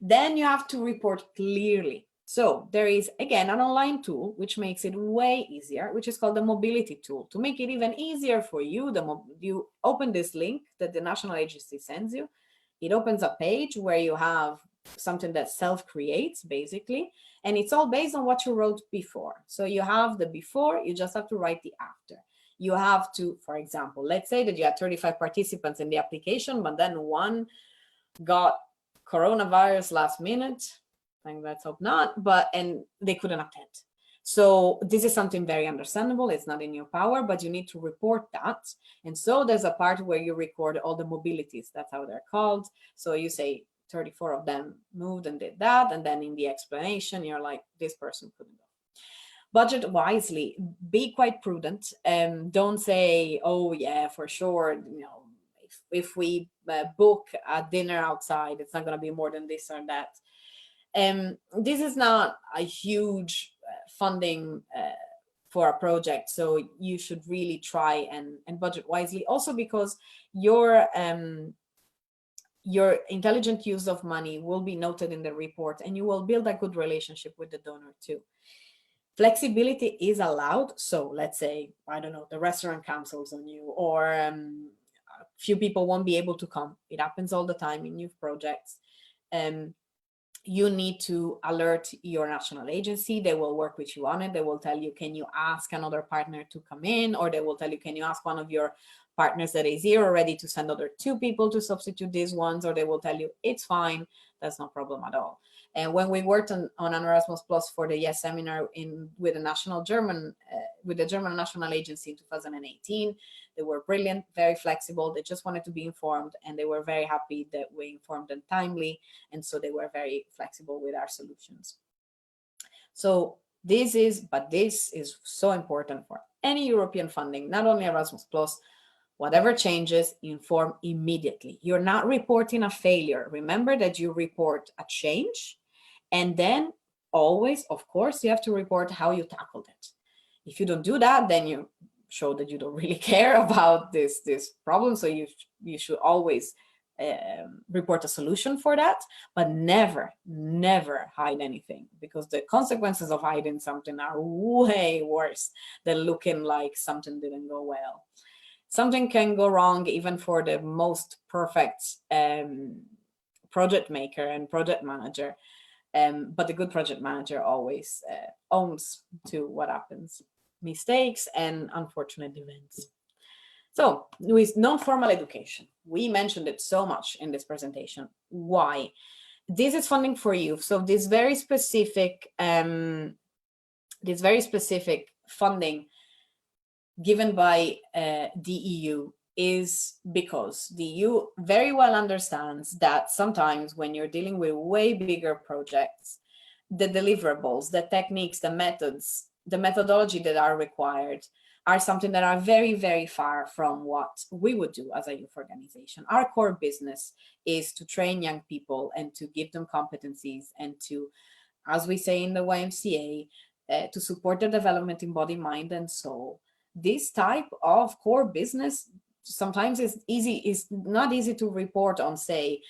Then you have to report clearly. So there is, again, an online tool which makes it way easier, which is called the mobility tool. To make it even easier for you, you open this link that the national agency sends you. It opens a page where you have something that self-creates, basically, and it's all based on what you wrote before. So you have the before, you just have to write the after. You have to, for example, let's say that you had 35 participants in the application, but then one got coronavirus last minute. I think, let's hope not, and they couldn't attend. So this is something very understandable. It's not in your power, but you need to report that. And so there's a part where you record all the mobilities. That's how they're called. So you say 34 of them moved and did that. And then in the explanation, you're like, this person couldn't go. Budget wisely, be quite prudent. Don't say, oh yeah, for sure, if we book a dinner outside, it's not going to be more than this or that. This is not a huge funding for a project, so you should really try and budget wisely. Also because your intelligent use of money will be noted in the report, and you will build a good relationship with the donor too. Flexibility is allowed. So let's say, I don't know, the restaurant cancels on you, or a few people won't be able to come. It happens all the time in youth projects. You need to alert your national agency. They will work with you on it. They will tell you, can you ask another partner to come in? Or they will tell you, can you ask one of your partners that is here already to send other 2 people to substitute these ones? Or they will tell you, it's fine, that's no problem at all. And when we worked on an Erasmus Plus for the Yes seminar with the German National Agency in 2018, they were brilliant, very flexible. They just wanted to be informed, and they were very happy that we informed them timely. And so they were very flexible with our solutions. So this is so important for any European funding, not only Erasmus Plus. Whatever changes, inform immediately. You're not reporting a failure. Remember that you report a change, and then always, of course, you have to report how you tackled it. If you don't do that, then you show that you don't really care about this problem. So you should always report a solution for that, but never hide anything, because the consequences of hiding something are way worse than looking like something didn't go well. Something can go wrong even for the most perfect project maker and project manager, but the good project manager always owns to what happens, mistakes and unfortunate events. So with non-formal education, we mentioned it so much in this presentation. Why? This is funding for youth. So this very specific funding given by the EU is because the EU very well understands that sometimes when you're dealing with way bigger projects, the deliverables, the techniques, the methods, the methodology that are required are something that are very far from what we would do as a youth organization. Our core business is to train young people and to give them competencies and to, as we say in the YMCA, to support their development in body, mind, and soul. This type of core business sometimes is not easy to report on, say,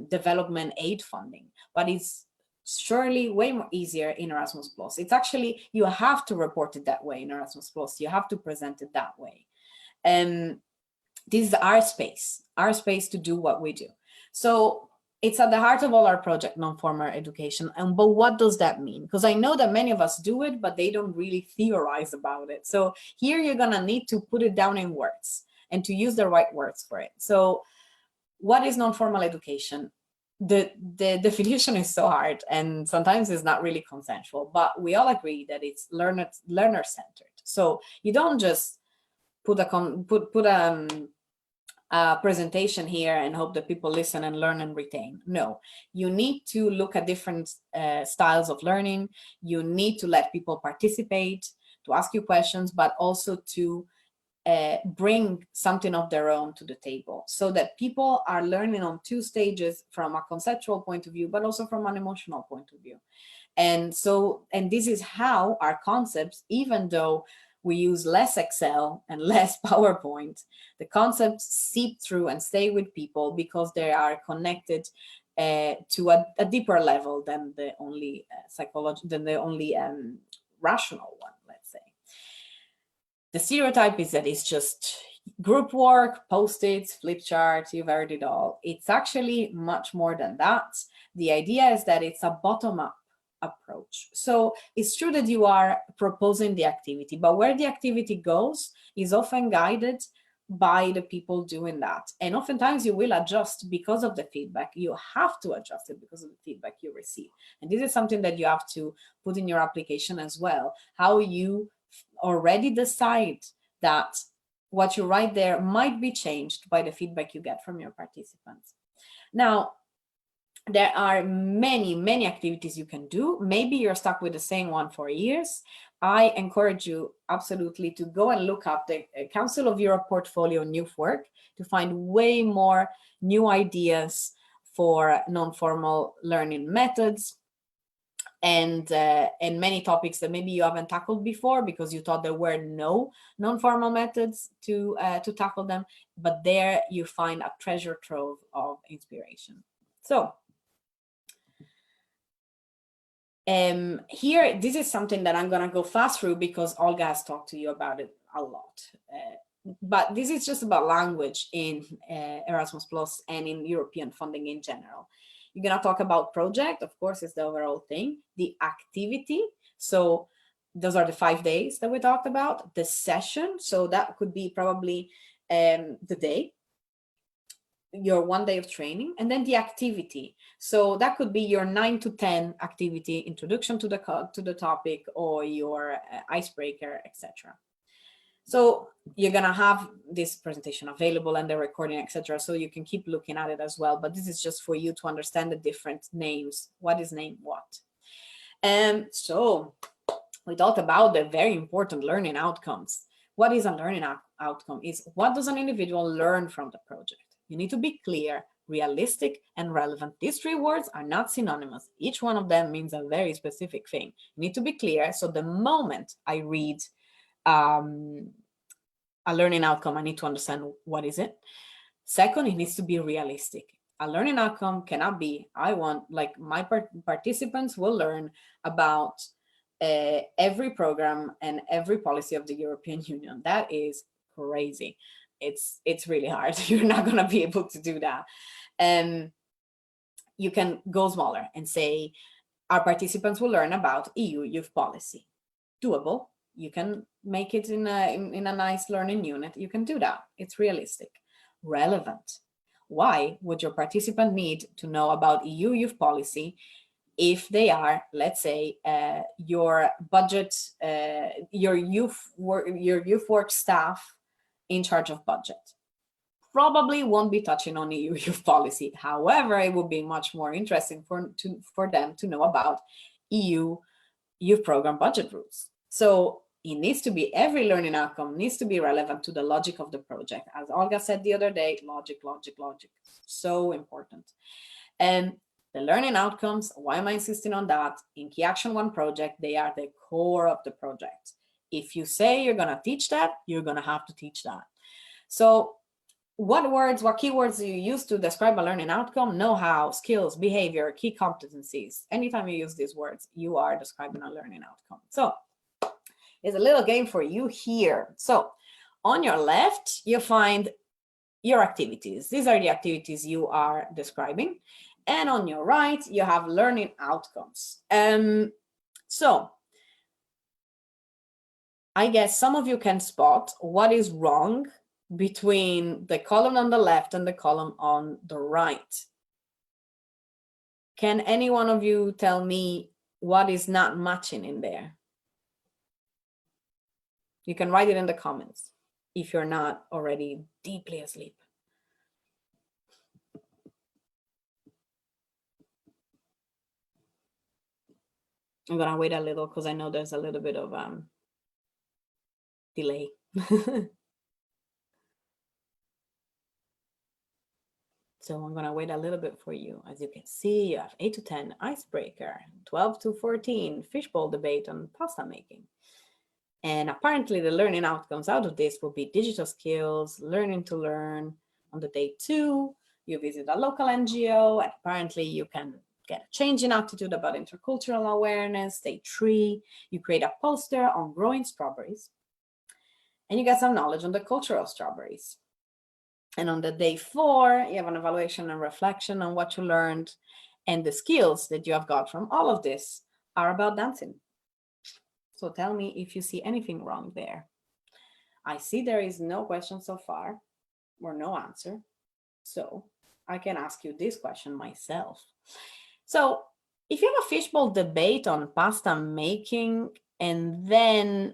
development aid funding, but it's surely way more easier in Erasmus Plus. It's actually, you have to report it that way in Erasmus Plus. You have to present it that way. And this is our space to do what we do. So it's at the heart of all our project, non-formal education. But what does that mean? Because I know that many of us do it, but they don't really theorize about it. So here you're gonna need to put it down in words and to use the right words for it. So what is non-formal education? The definition is so hard and sometimes it's not really consensual, but we all agree that it's learner-centered. So you don't just put a presentation here and hope that people listen and learn and retain. No, you need to look at different styles of learning. You need to let people participate, to ask you questions, but also to bring something of their own to the table, so that people are learning on two stages, from a conceptual point of view, but also from an emotional point of view. And this is how our concepts, even though we use less Excel and less PowerPoint, the concepts seep through and stay with people because they are connected to a deeper level than the only rational one, let's say. The stereotype is that it's just group work, post-its, flip charts, you've heard it all. It's actually much more than that. The idea is that it's a bottom-up approach. So it's true that you are proposing the activity, but where the activity goes is often guided by the people doing that. And oftentimes you will adjust because of the feedback. You have to adjust it because of the feedback you receive. And this is something that you have to put in your application as well, how you already decide that what you write there might be changed by the feedback you get from your participants. Now, there are many activities you can do. Maybe you're stuck with the same one for years. I encourage you absolutely to go and look up the Council of Europe portfolio New Work to find way more new ideas for non-formal learning methods and many topics that maybe you haven't tackled before because you thought there were no non-formal methods to tackle them, but there you find a treasure trove of inspiration. So here, this is something that I'm going to go fast through because Olga has talked to you about it a lot. But this is just about language in Erasmus Plus and in European funding in general. You're going to talk about project, of course, is the overall thing, the activity. So those are the 5 days that we talked about, the session. So that could be probably the day, your 1 day of training, and then the activity. So that could be your 9 to 10 activity, introduction to the topic, or your icebreaker, etc. So you're gonna have this presentation available and the recording, etc. So you can keep looking at it as well. But this is just for you to understand the different names. What is name what? And so we talked about the very important learning outcomes. What is a learning outcome? Is what does an individual learn from the project? You need to be clear, realistic, and relevant. These 3 words are not synonymous. Each one of them means a very specific thing. You need to be clear. So the moment I read a learning outcome, I need to understand what is it. Second, it needs to be realistic. A learning outcome cannot be, I want, like, my participants will learn about every program and every policy of the European Union. That is crazy. It's really hard. You're not going to be able to do that. You can go smaller and say, our participants will learn about EU youth policy. Doable. You can make it in a nice learning unit. You can do that. It's realistic. Relevant. Why would your participant need to know about EU youth policy if they are, let's say, your budget, your youth work staff in charge of budget? Probably won't be touching on EU youth policy. However, it would be much more interesting for them to know about EU youth program budget rules. So it needs to be, every learning outcome needs to be relevant to the logic of the project. As Olga said the other day, logic. So important. And the learning outcomes, why am I insisting on that? In Key Action 1 project, they are the core of the project. If you say you're gonna teach that, you're gonna have to teach that. So what keywords do you use to describe a learning outcome? Know-how, skills, behavior, key competencies. Anytime you use these words, you are describing a learning outcome. So it's a little game for you here. So on your left, you find your activities. These are the activities you are describing. And on your right, you have learning outcomes. So I guess some of you can spot what is wrong between the column on the left and the column on the right. Can any one of you tell me what is not matching in there? You can write it in the comments if you're not already deeply asleep. I'm gonna wait a little because I know there's a little bit of delay. So I'm gonna wait a little bit for you. As you can see, you have 8 to 10 icebreaker, 12 to 14 fishbowl debate on pasta making. And apparently the learning outcomes out of this will be digital skills, learning to learn. On the day 2, you visit a local NGO, and apparently you can get a change in attitude about intercultural awareness. Day 3, you create a poster on growing strawberries, and you get some knowledge on the culture of strawberries. And on the day 4, you have an evaluation and reflection on what you learned, and the skills that you have got from all of this are about dancing. So tell me if you see anything wrong there. I see there is no question so far, or no answer. So I can ask you this question myself. So if you have a fishbowl debate on pasta making, and then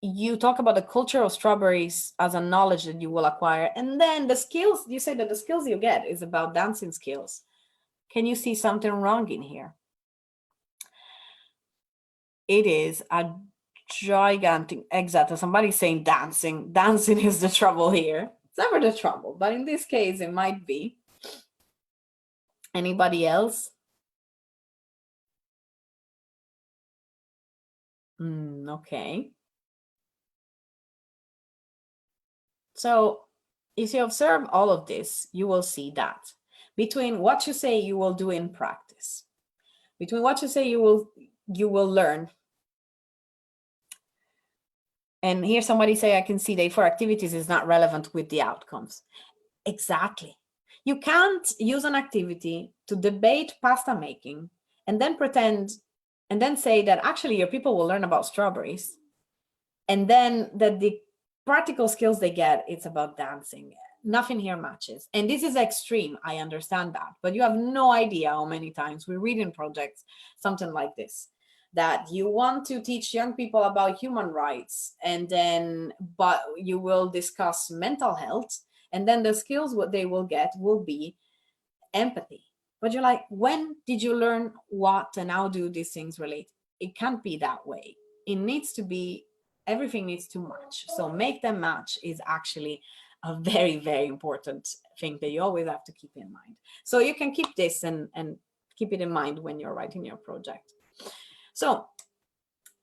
you talk about the culture of strawberries as a knowledge that you will acquire, and then the skills, you say that the skills you get is about dancing skills. Can you see something wrong in here? It is a gigantic, exactly. Somebody's saying dancing. Dancing is the trouble here. It's never the trouble, but in this case, it might be. Anybody else? Okay. So if you observe all of this, you will see that between what you say you will do in practice, between what you say you will learn. And here somebody say, I can see day 4 activities is not relevant with the outcomes. Exactly. You can't use an activity to debate pasta making and then pretend and then say that actually your people will learn about strawberries, and then that the practical skills they get, it's about dancing. Nothing here matches. And this is extreme, I understand that, but you have no idea how many times we read in projects something like this, that you want to teach young people about human rights, and then but you will discuss mental health, and then the skills what they will get will be empathy. But you're like, when did you learn what and how do these things relate? It can't be that way. It needs to be, everything needs to match. So make them match is actually a very, very important thing that you always have to keep in mind. So you can keep this and keep it in mind when you're writing your project. So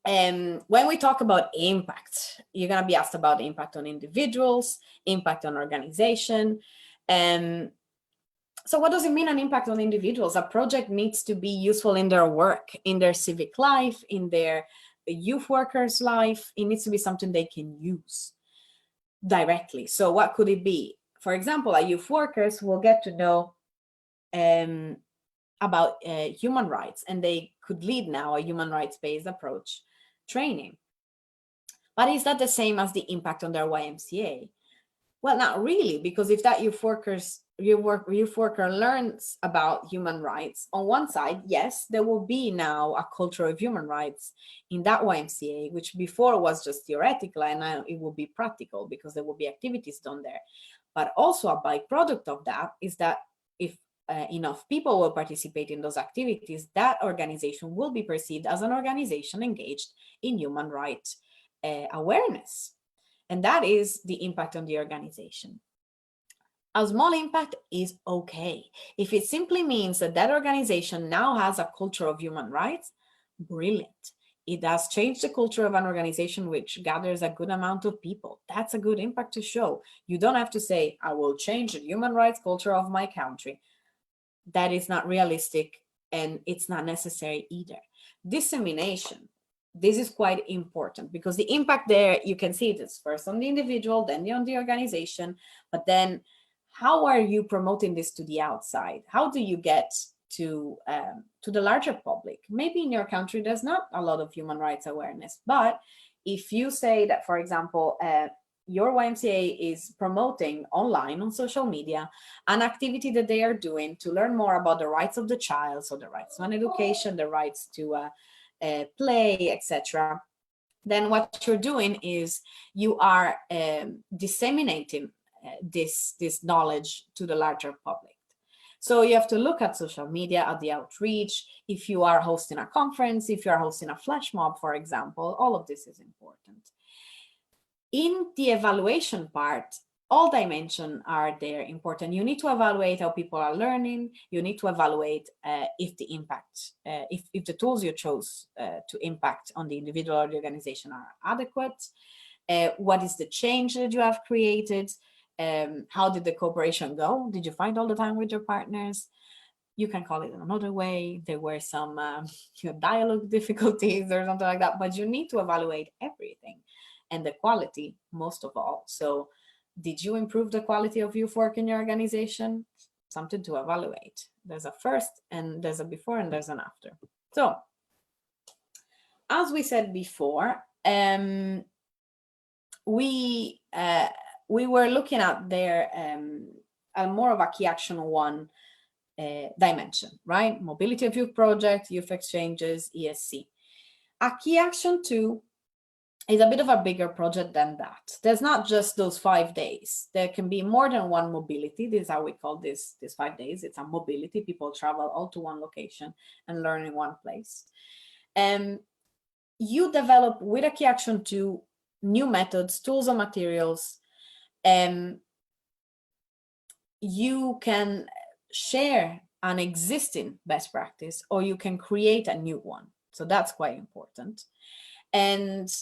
When we talk about impact, you're going to be asked about impact on individuals, impact on organization. So what does it mean, an impact on individuals? A project needs to be useful in their work, in their civic life, in their youth workers' life. It needs to be something they can use directly. So what could it be? For example, our youth workers will get to know about human rights, and they could lead now a human rights-based approach training. But is that the same as the impact on their YMCA? Well, not really, because if that youth worker learns about human rights, on one side, yes, there will be now a culture of human rights in that YMCA, which before was just theoretical, and now it will be practical because there will be activities done there. But also a byproduct of that is that if enough people will participate in those activities, that organization will be perceived as an organization engaged in human rights awareness. And that is the impact on the organization. A small impact is okay. If it simply means that that organization now has a culture of human rights, brilliant. It does change the culture of an organization which gathers a good amount of people. That's a good impact to show. You don't have to say, I will change the human rights culture of my country. That is not realistic, and it's not necessary either. Dissemination. This is quite important because the impact there, you can see it is first on the individual, then on the organization, but then how are you promoting this to the outside? How do you get to the larger public? Maybe in your country, there's not a lot of human rights awareness, but if you say that, for example, your YMCA is promoting online on social media an activity that they are doing to learn more about the rights of the child, so the rights to an education, the rights to play, etc., then what you're doing is you are disseminating this knowledge to the larger public. So you have to look at social media, at the outreach. If you are hosting a conference, if you are hosting a flash mob, for example, all of this is important. In the evaluation part, all dimensions are there important. You need to evaluate how people are learning. You need to evaluate if the impact, if the tools you chose to impact on the individual or the organization are adequate. What is the change that you have created? How did the cooperation go? Did you find all the time with your partners? You can call it another way. There were some dialogue difficulties or something like that, but you need to evaluate everything and the quality most of all. So did you improve the quality of youth work in your organization? Something to evaluate. There's a first and there's a before and there's an after. So as we said before, we were looking at there more of a key action one dimension, right? Mobility of youth project, youth exchanges, ESC. A key action 2 is a bit of a bigger project than that. There's not just those 5 days. There can be more than one mobility. This is how we call this 5 days. It's a mobility. People travel all to one location and learn in one place. You develop with a key action 2 new methods, tools, and materials. You can share an existing best practice, or you can create a new one. So that's quite important. And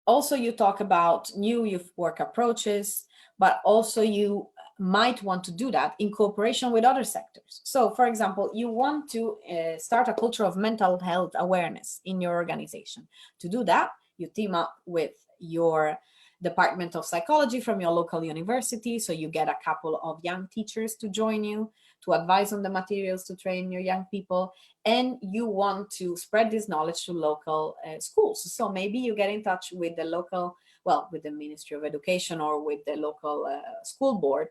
also you talk about new youth work approaches, but also you might want to do that in cooperation with other sectors. So for example, you want to start a culture of mental health awareness in your organization. To do that, you team up with your department of psychology from your local university. So you get a couple of young teachers to join you to advise on the materials to train your young people. And you want to spread this knowledge to local schools. So maybe you get in touch with the local, well, with the Ministry of Education or with the local school board,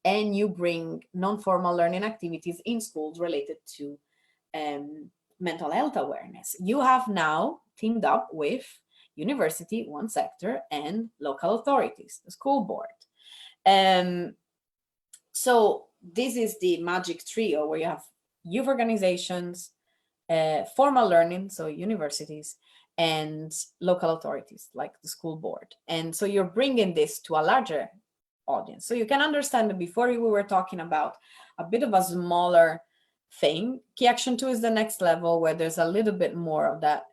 and you bring non-formal learning activities in schools related to mental health awareness. You have now teamed up with university, one sector, and local authorities, the school board. So this is the magic trio where you have youth organizations, formal learning, so universities, and local authorities like the school board. And so you're bringing this to a larger audience. So you can understand that before we were talking about a bit of a smaller thing. Key Action 2 is the next level where there's a little bit more of that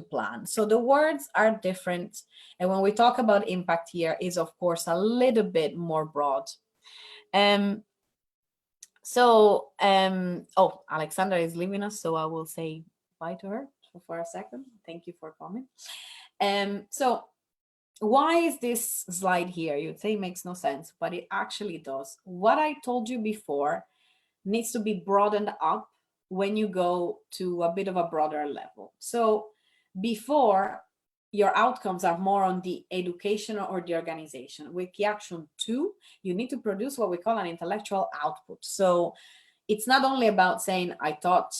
plan. So the words are different. And when we talk about impact here is of course a little bit more broad. Oh, Alexandra is leaving us, so I will say bye to her for a second. Thank you for coming. So why is this slide here? You'd say it makes no sense, but it actually does. What I told you before needs to be broadened up when you go to a bit of a broader level. So before, your outcomes are more on the education or the organization. With Key Action 2, you need to produce what we call an intellectual output. So it's not only about saying, I thought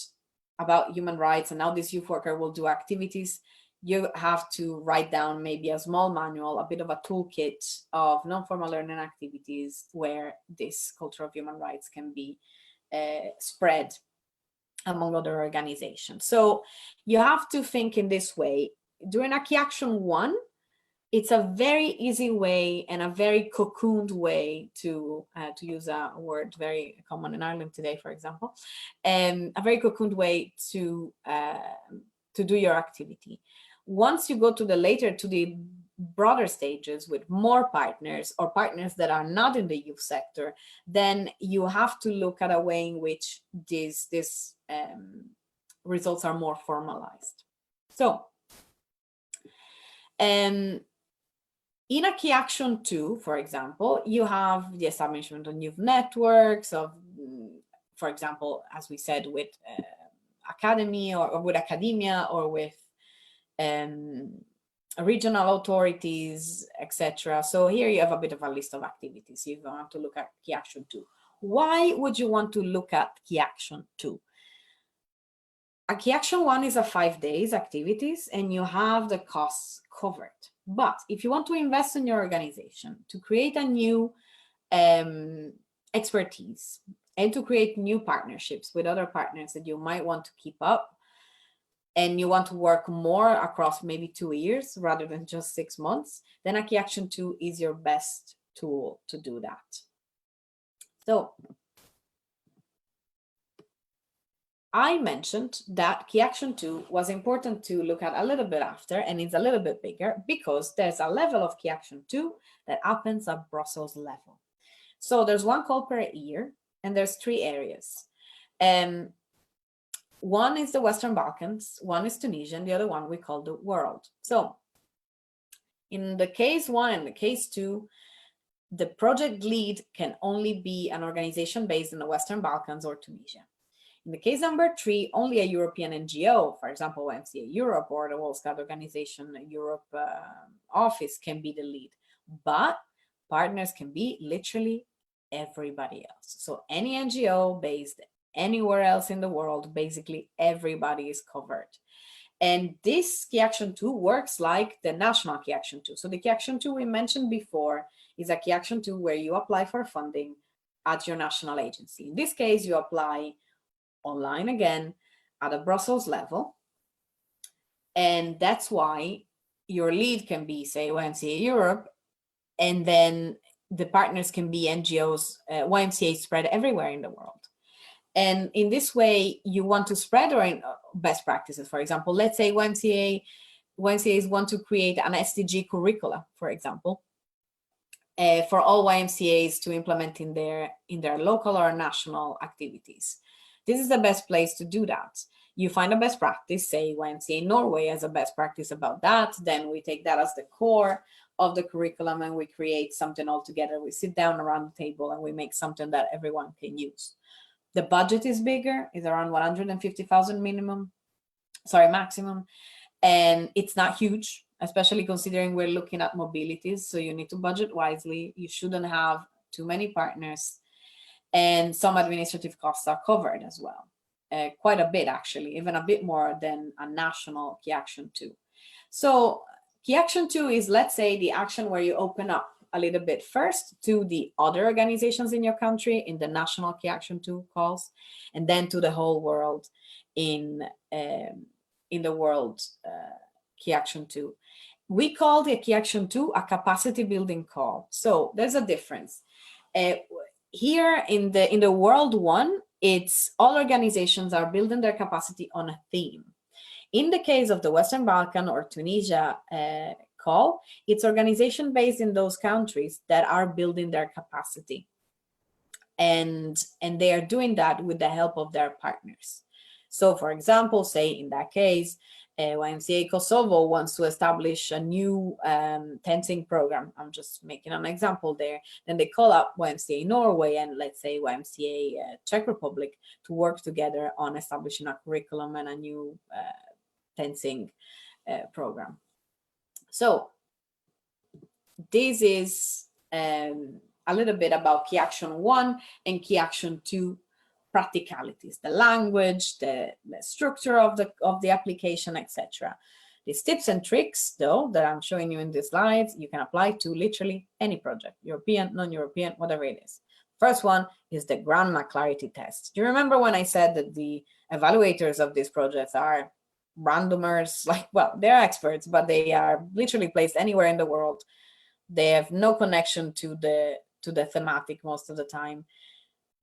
about human rights and now this youth worker will do activities. You have to write down maybe a small manual, a bit of a toolkit of non-formal learning activities where this culture of human rights can be spread among other organizations. So you have to think in this way. During a Key Action 1, it's a very easy way and a very cocooned way to use a word very common in Ireland today, for example, a very cocooned way to do your activity. Once you go to the broader stages with more partners or partners that are not in the youth sector, then you have to look at a way in which these results are more formalized. So, in a Key Action 2, for example, you have the establishment of youth networks of, for example, as we said, with academy or with academia or with regional authorities, etc. So here you have a bit of a list of activities. You want to look at Key Action 2. Why would you want to look at Key Action 2? A Key Action 1 is a 5 days activities and you have the costs covered. But if you want to invest in your organization to create a new expertise and to create new partnerships with other partners that you might want to keep up, and you want to work more across maybe 2 years rather than just 6 months, then a Key Action 2 is your best tool to do that. So I mentioned that Key Action 2 was important to look at a little bit after, and it's a little bit bigger because there's a level of Key Action 2 that happens at Brussels level. So there's one call per year, and there's 3 areas. One is the Western Balkans, one is Tunisia, and the other one we call the world. So in the case 1 and the case 2, the project lead can only be an organization based in the Western Balkans or Tunisia. In the case number 3, only a European NGO, for example, YMCA Europe or the World Scout Organization Europe office can be the lead. But partners can be literally everybody else. So any NGO based anywhere else in the world, basically everybody is covered. And this Key Action 2 works like the national Key Action 2. So the Key Action 2 we mentioned before is a Key Action 2 where you apply for funding at your national agency. In this case, you apply online again at a Brussels level. And that's why your lead can be, say, YMCA Europe, and then the partners can be NGOs, YMCA spread everywhere in the world. And in this way, you want to spread or best practices. For example, let's say YMCAs want to create an SDG curricula, for example, for all YMCAs to implement in their local or national activities. This is the best place to do that. You find a best practice, say YMCA Norway as a best practice about that. Then we take that as the core of the curriculum and we create something all together. We sit down around the table and we make something that everyone can use. The budget is bigger, is around 150,000 maximum. And it's not huge, especially considering we're looking at mobilities. So you need to budget wisely. You shouldn't have too many partners. And some administrative costs are covered as well. Quite a bit, actually, even a bit more than a national Key Action 2. So Key Action 2 is, let's say, the action where you open up a little bit first to the other organizations in your country in the national Key Action 2 calls, and then to the whole world in the world Key Action 2. We call the Key Action 2 a capacity building call. So there's a difference. Here in the world 1, it's all organizations are building their capacity on a theme. In the case of the Western Balkan or Tunisia call, it's organization based in those countries that are building their capacity. And they are doing that with the help of their partners. So for example, say in that case, YMCA Kosovo wants to establish a new tensing program. I'm just making an example there. Then they call up YMCA Norway and let's say YMCA Czech Republic to work together on establishing a curriculum and a new tensing program. So this is a little bit about key action 1 and key action 2 practicalities, the language, the structure of the application, etc. These tips and tricks, though, that I'm showing you in these slides, you can apply to literally any project, European, non-European, whatever it is. First one is the grammar clarity test. Do you remember when I said that the evaluators of these projects are randomers? Like, well, they're experts, but they are literally placed anywhere in the world. They have no connection to the thematic most of the time.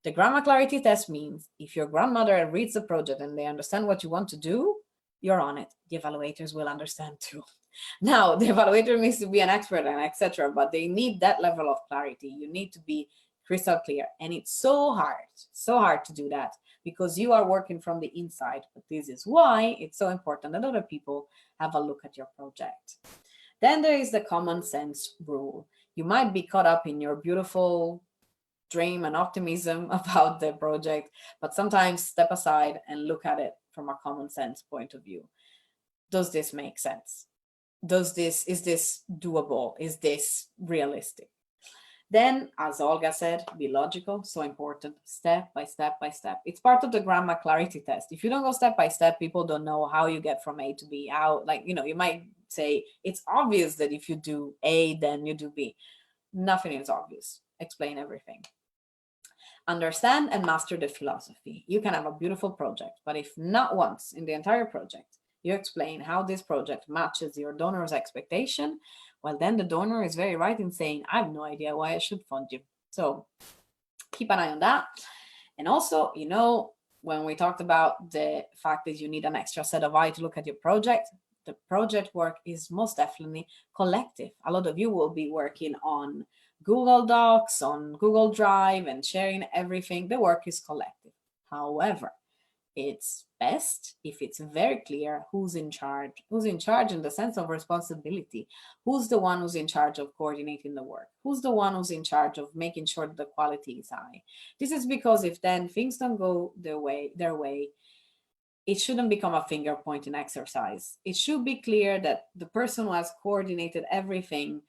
The grammar clarity test means if your grandmother reads the project and they understand what you want to do, you're on it. The evaluators will understand too. Now, the evaluator needs to be an expert and etc., but they need that level of clarity. You need to be crystal clear. And it's so hard to do that because you are working from the inside. But this is why it's so important that other people have a look at your project. Then there is the common sense rule. You might be caught up in your beautiful dream and optimism about the project, but sometimes step aside and look at it from a common sense point of view. Does this make sense? Is this doable? Is this realistic? Then, as Olga said, be logical, so important, step by step by step. It's part of the grammar clarity test. If you don't go step by step, people don't know how you get from A to B. How, like, you know, you might say, it's obvious that if you do A, then you do B. Nothing is obvious. Explain everything. Understand and master the philosophy. You can have a beautiful project, but if not once in the entire project, you explain how this project matches your donor's expectation, well, then the donor is very right in saying, I have no idea why I should fund you. So keep an eye on that. And also, you know, when we talked about the fact that you need an extra set of eyes to look at your project, the project work is most definitely collective. A lot of you will be working on Google Docs, on Google Drive, and sharing everything. The work is collective. However, it's best if it's very clear who's in charge in the sense of responsibility. Who's the one who's in charge of coordinating the work? Who's the one who's in charge of making sure that the quality is high? This is because if then things don't go their way, it shouldn't become a finger pointing exercise. It should be clear that the person who has coordinated everything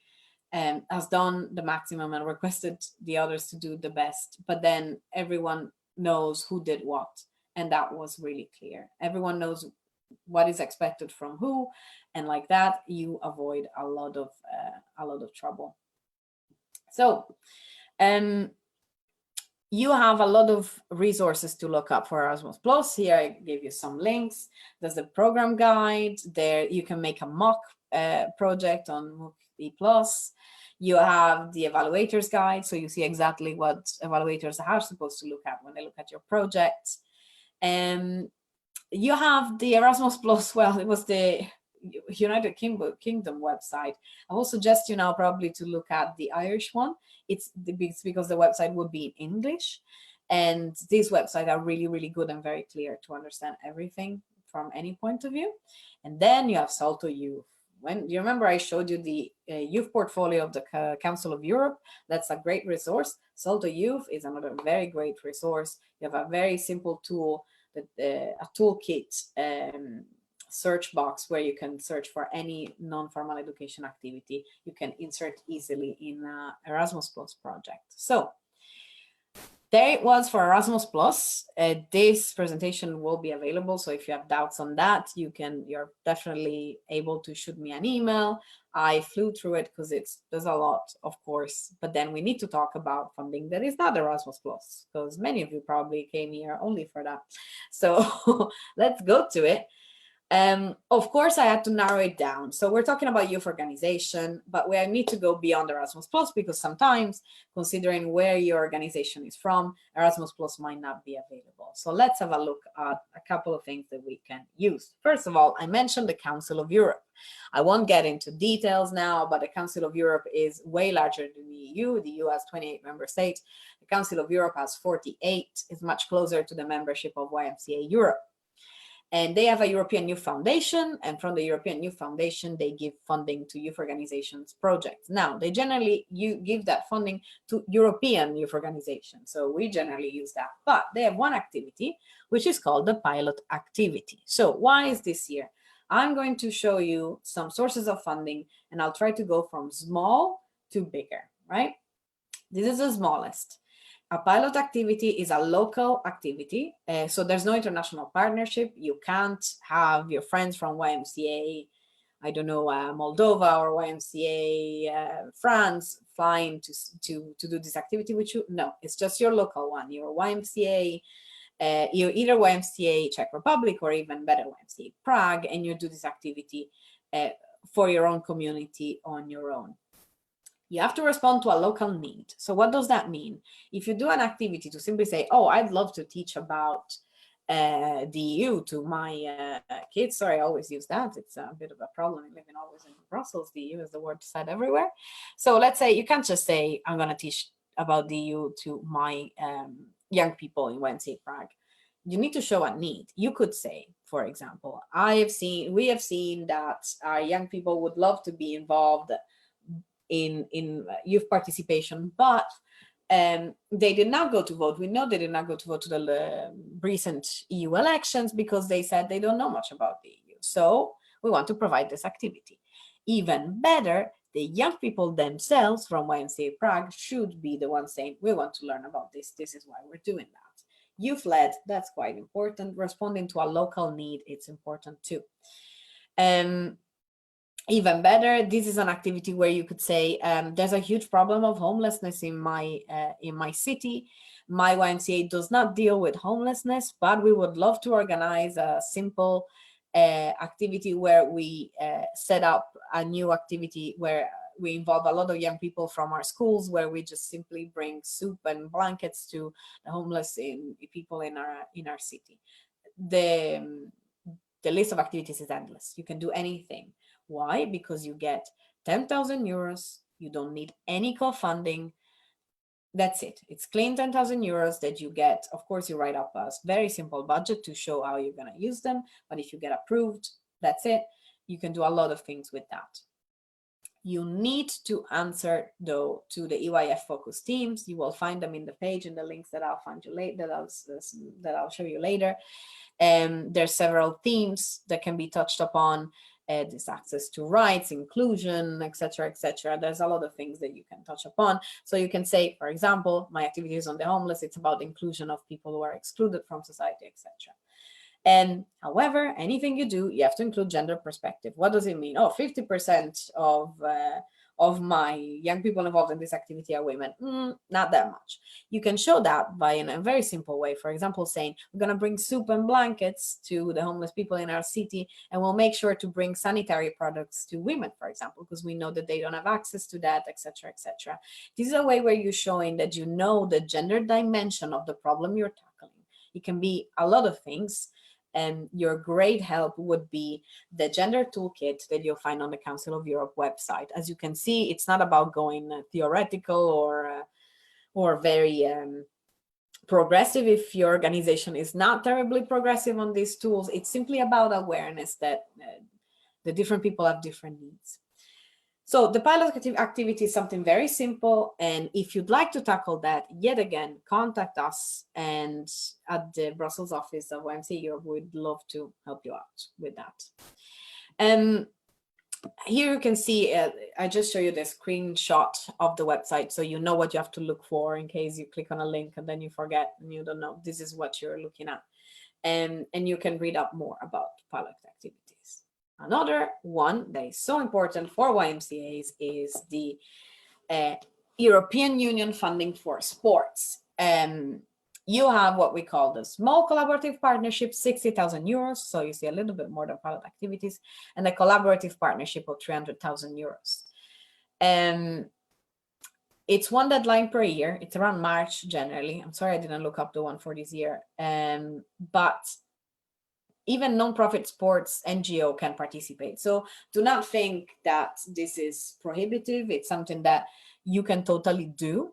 has done the maximum and requested the others to do the best, but then everyone knows who did what, and that was really clear. Everyone knows what is expected from who, and like that you avoid a lot of trouble. So you have a lot of resources to look up for Erasmus Plus. Here I gave you some links. There's the program guide. There you can make a mock project on MOOC Plus. You have the evaluators guide, so you see exactly what evaluators are supposed to look at when they look at your project. You have the Erasmus Plus, well, it was the United Kingdom website. I will suggest you now probably to look at the Irish one. It's because the website would be in English, and these websites are really, really good and very clear to understand everything from any point of view. And then you have Salto Youth. When you remember I showed you the youth portfolio of the Council of Europe, that's a great resource. Salto Youth is another very great resource. You have a very simple tool, a toolkit search box where you can search for any non-formal education activity you can insert easily in Erasmus Plus project. So there it was for Erasmus Plus. This presentation will be available, so if you have doubts on that, you're definitely able to shoot me an email. I flew through it because there's a lot, of course, but then we need to talk about funding that is not Erasmus Plus, because many of you probably came here only for that. So let's go to it. Of course, I had to narrow it down. So we're talking about youth organization, but we need to go beyond Erasmus Plus because sometimes, considering where your organization is from, Erasmus Plus might not be available. So let's have a look at a couple of things that we can use. First of all, I mentioned the Council of Europe. I won't get into details now, but the Council of Europe is way larger than the EU. The EU has 28 member states. The Council of Europe has 48. It's much closer to the membership of YMCA Europe. And they have a European Youth Foundation, and from the European Youth Foundation, they give funding to youth organizations projects. Now, they generally give that funding to European youth organizations, so we generally use that. But they have one activity, which is called the pilot activity. So why is this here? I'm going to show you some sources of funding, and I'll try to go from small to bigger, right? This is the smallest. A pilot activity is a local activity, so there's no international partnership. You can't have your friends from YMCA, I don't know, Moldova or YMCA France flying to do this activity with you. No, it's just your local one, your YMCA, you're either YMCA Czech Republic or even better YMCA Prague, and you do this activity for your own community on your own. You have to respond to a local need. So what does that mean? If you do an activity to simply say, oh, I'd love to teach about the EU to my kids. Sorry, I always use that. It's a bit of a problem. I live always in Brussels. The EU is the word said everywhere. So let's say you can't just say, I'm going to teach about the EU to my young people in YMCA Prague. You need to show a need. You could say, for example, we have seen that our young people would love to be involved in youth participation, but they did not go to vote. We know they did not go to vote to the recent EU elections because they said they don't know much about the EU. So we want to provide this activity. Even better, the young people themselves from YMCA Prague should be the ones saying, we want to learn about this. This is why we're doing that. Youth-led, that's quite important. Responding to a local need, it's important too. Even better, this is an activity where you could say, there's a huge problem of homelessness in my city. My YMCA does not deal with homelessness, but we would love to organize a simple activity where we set up a new activity where we involve a lot of young people from our schools, where we just simply bring soup and blankets to the homeless people in our city. The list of activities is endless. You can do anything. Why? Because you get 10,000 euros. You don't need any co-funding. That's it. It's clean 10,000 euros that you get. Of course, you write up a very simple budget to show how you're going to use them. But if you get approved, that's it. You can do a lot of things with that. You need to answer, though, to the EYF focus teams. You will find them in the page in the links that I'll find you later, that I'll show you later. There's several themes that can be touched upon. This access to rights, inclusion, etc., etc. There's a lot of things that you can touch upon. So you can say, for example, my activity is on the homeless. It's about inclusion of people who are excluded from society, etc. And however, anything you do, you have to include gender perspective. What does it mean? Oh, 50% of my young people involved in this activity are women. Not that much. You can show that by in a very simple way. For example, saying, we're going to bring soup and blankets to the homeless people in our city, and we'll make sure to bring sanitary products to women, for example, because we know that they don't have access to that, etc., etc. This is a way where you're showing that you know the gender dimension of the problem you're tackling. It can be a lot of things. And your great help would be the gender toolkit that you'll find on the Council of Europe website. As you can see, it's not about going theoretical or very progressive. If your organization is not terribly progressive on these tools, it's simply about awareness that the different people have different needs. So the pilot activity is something very simple. And if you'd like to tackle that, yet again, contact us. And at the Brussels office of YMCA Europe, we'd love to help you out with that. Here you can see, I just show you the screenshot of the website. So you know what you have to look for in case you click on a link and then you forget and you don't know. This is what you're looking at. And you can read up more about pilot activities. Another one that is so important for YMCAs is the European Union funding for sports. You have what we call the small collaborative partnership, 60,000 euros. So you see a little bit more than pilot activities, and the collaborative partnership of 300,000 euros. It's one deadline per year. It's around March generally. I'm sorry I didn't look up the one for this year. But even non-profit sports NGO can participate. So do not think that this is prohibitive. It's something that you can totally do,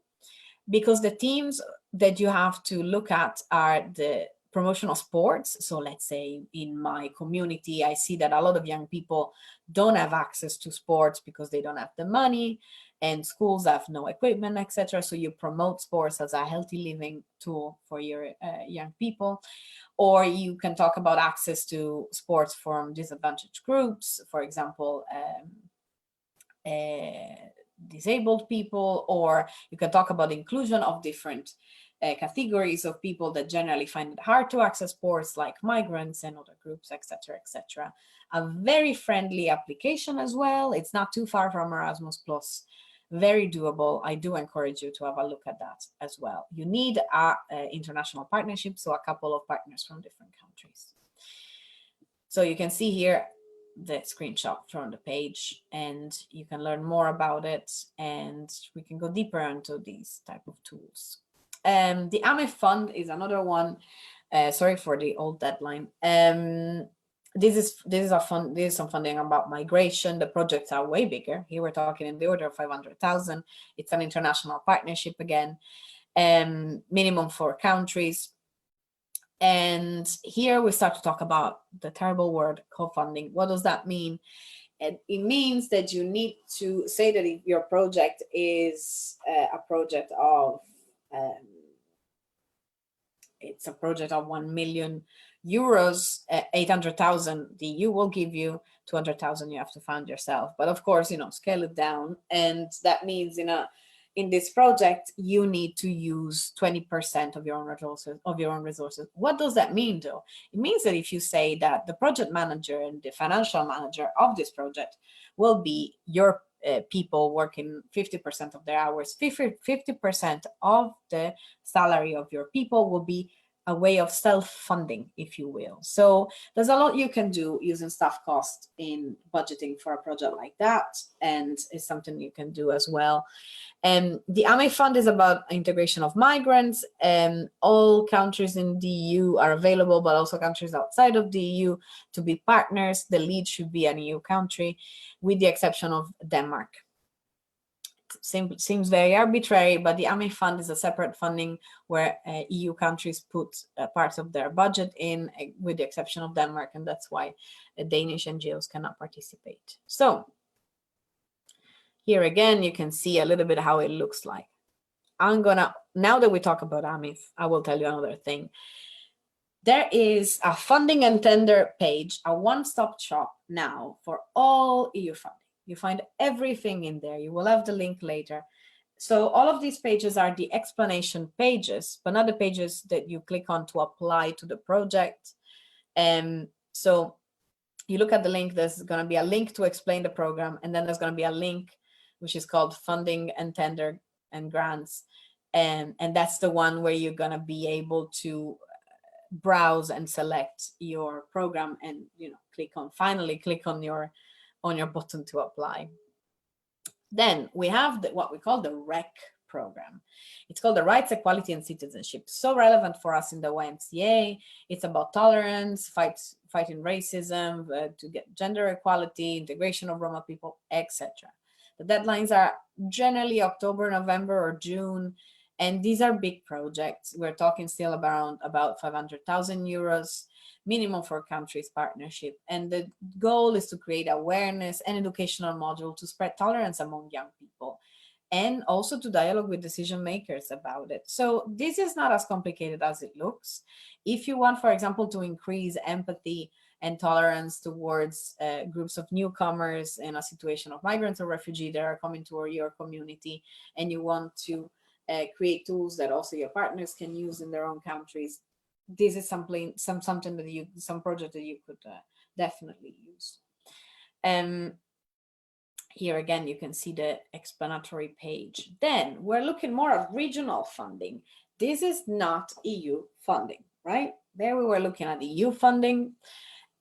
because the teams that you have to look at are the promotional sports. So let's say in my community, I see that a lot of young people don't have access to sports because they don't have the money, and schools have no equipment, etc. So you promote sports as a healthy living tool for your young people. Or you can talk about access to sports from disadvantaged groups, for example, disabled people, or you can talk about the inclusion of different categories of people that generally find it hard to access sports, like migrants and other groups, etc., etc. A very friendly application as well. It's not too far from Erasmus Plus. Very doable. I do encourage you to have a look at that as well. You need a international partnership, so a couple of partners from different countries. So you can see here the screenshot from the page, and you can learn more about it, and we can go deeper into these type of tools. The AME fund is another one. Sorry for the old deadline. This is some funding about migration. The projects are way bigger. Here we're talking in the order of 500,000. It's an international partnership again, minimum 4 countries. And here we start to talk about the terrible word co-funding. What does that mean? And it means that you need to say that if your project is a project of, it's a project of 1 million euros, 800,000, the EU will give you, 200,000 you have to fund yourself. But of course, scale it down. And that means in this project, you need to use 20% of your own resources. What does that mean, though? It means that if you say that the project manager and the financial manager of this project will be your people working 50% of their hours, 50% of the salary of your people will be a way of self-funding, if you will. So there's a lot you can do using staff cost in budgeting for a project like that, and it's something you can do as well. The AME fund is about integration of migrants. All countries in the EU are available, but also countries outside of the EU to be partners. The lead should be an EU country, with the exception of Denmark. Seems very arbitrary, but the AME fund is a separate funding where EU countries put parts of their budget in, with the exception of Denmark, and that's why Danish NGOs cannot participate. So here again, you can see a little bit how it looks like. Now that we talk about AMIF, I will tell you another thing. There is a funding and tender page, a one-stop shop now for all EU funding. You find everything in there. You will have the link later. So all of these pages are the explanation pages, but not the pages that you click on to apply to the project. So you look at the link, there's going to be a link to explain the program, and then there's going to be a link which is called funding and tender and grants. And that's the one where you're going to be able to browse and select your program and finally click on your button to apply. Then we have what we call the REC program. It's called the Rights, Equality and Citizenship. So relevant for us in the YMCA. It's about tolerance, fighting racism, to get gender equality, integration of Roma people, etc. The deadlines are generally October, November, or June. And these are big projects. We're talking still about 500,000 euros, minimum for countries partnership. And the goal is to create awareness and educational module to spread tolerance among young people, and also to dialogue with decision makers about it. So this is not as complicated as it looks. If you want, for example, to increase empathy and tolerance towards groups of newcomers in a situation of migrants or refugee that are coming to your community, and you want to create tools that also your partners can use in their own countries, this is some project that you could definitely use. Here again, you can see the explanatory page. Then we're looking more at regional funding. This is not EU funding, right? There we were looking at EU funding.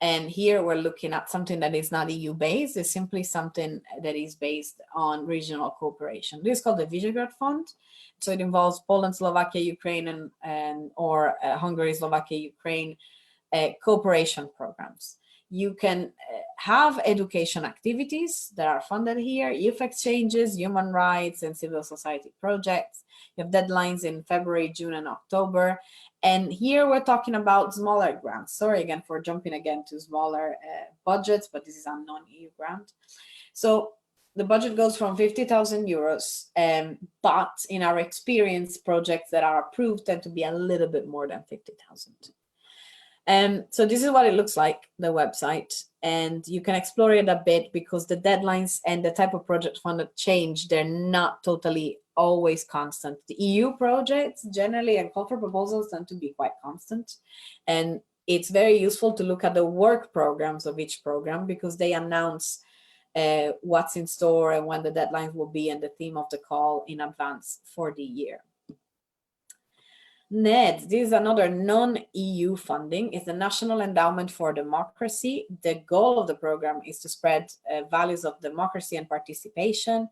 And here we're looking at something that is not EU based. It's simply something that is based on regional cooperation. This is called the Visegrad Fund. So it involves Poland, Slovakia, Ukraine, or Hungary, Slovakia, Ukraine, cooperation programs. You can have education activities that are funded here, youth exchanges, human rights, and civil society projects. You have deadlines in February, June, and October. And here we're talking about smaller grants. Sorry again for jumping again to smaller budgets, but this is a non-EU grant. So the budget goes from 50,000 euros, but in our experience, projects that are approved tend to be a little bit more than 50,000. So this is what it looks like, the website, and you can explore it a bit because the deadlines and the type of project funded change. They're not totally always constant. The EU projects generally and call for proposals tend to be quite constant. And it's very useful to look at the work programs of each program because they announce what's in store and when the deadlines will be and the theme of the call in advance for the year. NED, this is another non-EU funding. It's the National Endowment for Democracy. The goal of the program is to spread values of democracy and participation.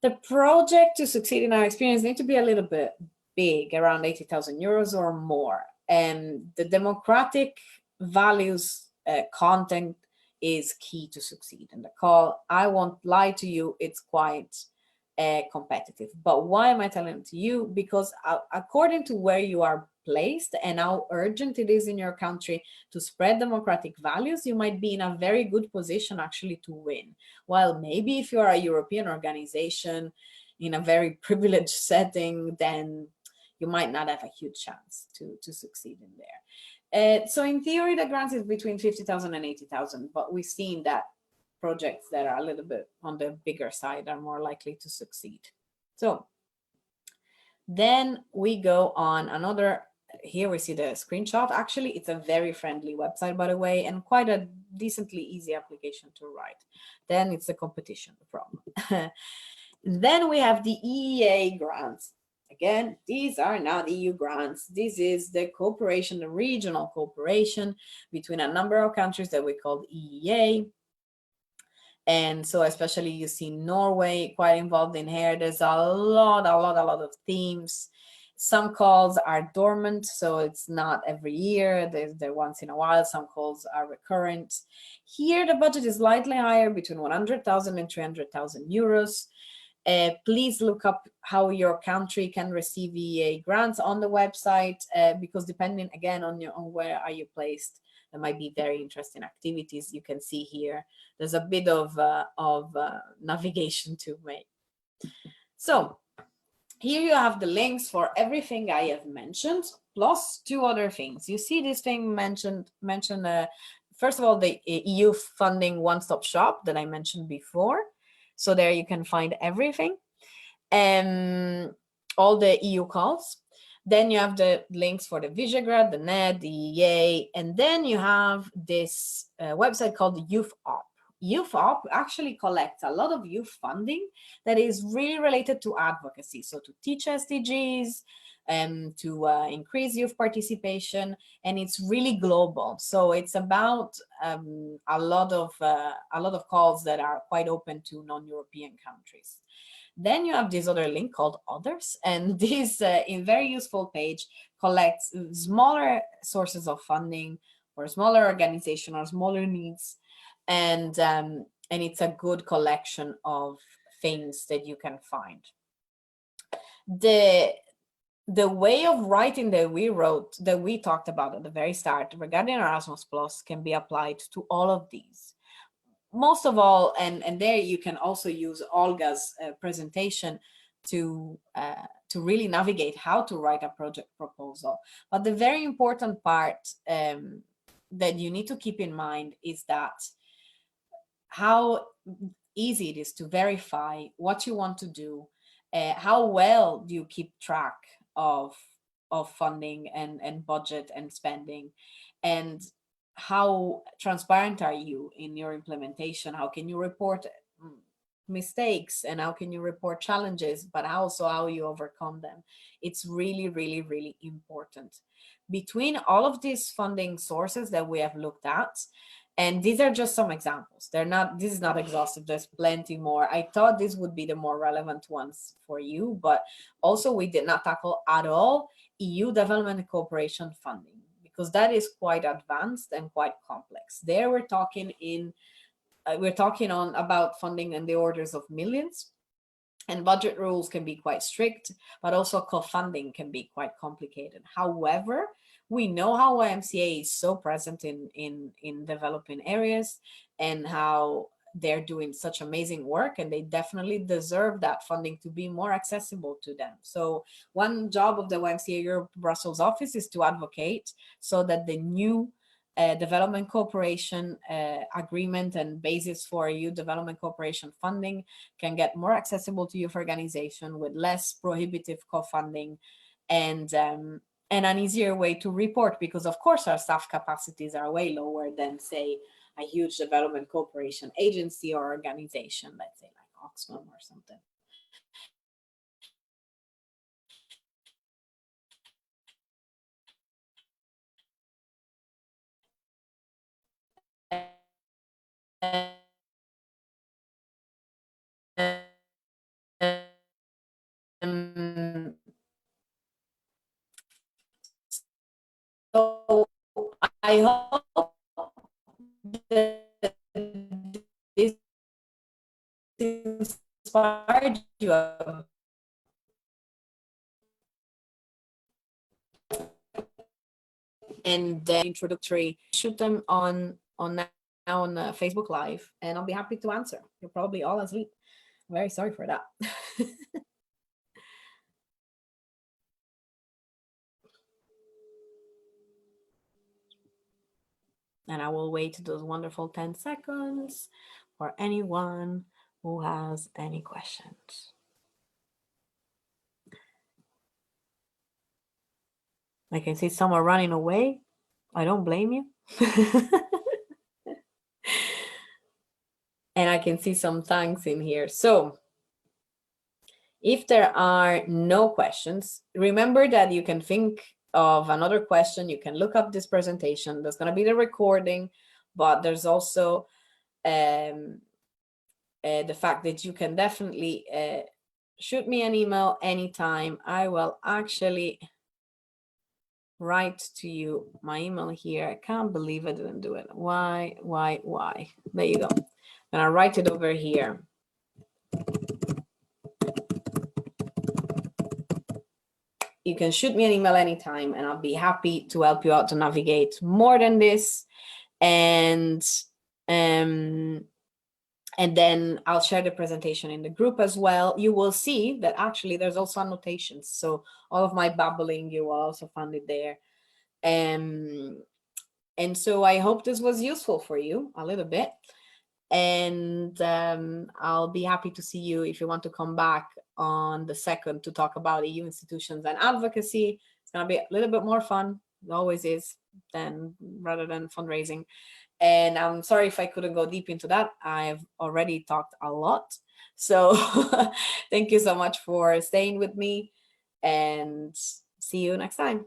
The project, to succeed in our experience, need to be a little bit big, around 80,000 euros or more. And the democratic values content is key to succeed. And the call, I won't lie to you, it's quite competitive. But why am I telling it to you? Because according to where you are placed and how urgent it is in your country to spread democratic values, you might be in a very good position actually to win. While maybe if you are a European organization in a very privileged setting, then you might not have a huge chance to succeed in there. So in theory, the grant is between 50,000 and 80,000, but we've seen that projects that are a little bit on the bigger side are more likely to succeed. So then we go on another, here we see the screenshot. Actually, it's a very friendly website, by the way, and quite a decently easy application to write. Then it's the competition, the problem. Then we have the EEA grants. Again, these are not EU grants. This is the cooperation, the regional cooperation between a number of countries that we call EEA. And so especially you see Norway quite involved in here. There's a lot of themes. Some calls are dormant, so it's not every year. They're once in a while. Some calls are recurrent. Here, the budget is slightly higher, between 100,000 and 300,000 euros. Please look up how your country can receive EEA grants on the website, because depending, again, on where are you placed, there might be very interesting activities you can see here. There's a bit of navigation to make. So here you have the links for everything I have mentioned, plus two other things. You see this thing mentioned first of all, the EU funding one-stop shop that I mentioned before. So there you can find everything, all the EU calls. Then you have the links for the Visegrad, the NED, the EEA, and then you have this website called Youth Op. Youth Op actually collects a lot of youth funding that is really related to advocacy. So to teach SDGs, to increase youth participation, and it's really global. So it's about a lot of calls that are quite open to non-European countries. Then you have this other link called Others, and this in very useful page collects smaller sources of funding for smaller organization or smaller needs, and it's a good collection of things that you can find. The way of writing that we talked about at the very start regarding Erasmus Plus can be applied to all of these. Most of all, and there you can also use Olga's presentation to really navigate how to write a project proposal. But the very important part that you need to keep in mind is that how easy it is to verify what you want to do, how well do you keep track of funding and budget and spending, and how transparent are you in your implementation? How can you report mistakes, and how can you report challenges, but also how you overcome them? It's really, really, really important. Between all of these funding sources that we have looked at, and these are just some examples, this is not exhaustive, there's plenty more. I thought this would be the more relevant ones for you, but also we did not tackle at all EU development and cooperation funding, because that is quite advanced and quite complex. There we're talking on about funding in the orders of millions, and budget rules can be quite strict, but also co-funding can be quite complicated. However, we know how YMCA is so present in developing areas, and how they're doing such amazing work, and they definitely deserve that funding to be more accessible to them. So one job of the YMCA Europe Brussels office is to advocate so that the new development cooperation agreement and basis for youth development cooperation funding can get more accessible to youth organization with less prohibitive co-funding, and an easier way to report, because of course our staff capacities are way lower than, say, a huge development cooperation agency or organization, let's say like Oxfam or something. So I hope that this inspired you and then introductory. Shoot them on Facebook Live, and I'll be happy to answer. You're probably all asleep. I'm very sorry for that. And I will wait those wonderful 10 seconds for anyone who has any questions. I can see some are running away. I don't blame you. And I can see some thanks in here. So if there are no questions, remember that you can think of another question. You can look up this presentation. There's going to be the recording, but there's also the fact that you can definitely shoot me an email anytime. I will actually write to you my email here. I can't believe I didn't do it. Why? There you go. And I'll write it over here. You can shoot me an email anytime, and I'll be happy to help you out to navigate more than this. And then I'll share the presentation in the group as well. You will see that actually there's also annotations. So all of my babbling, you will also find it there. And so I hope this was useful for you a little bit. And I'll be happy to see you if you want to come back on the 2nd to talk about EU institutions and advocacy. It's going to be a little bit more fun. It always is, rather than fundraising. And I'm sorry if I couldn't go deep into that. I've already talked a lot. So thank you so much for staying with me, and see you next time.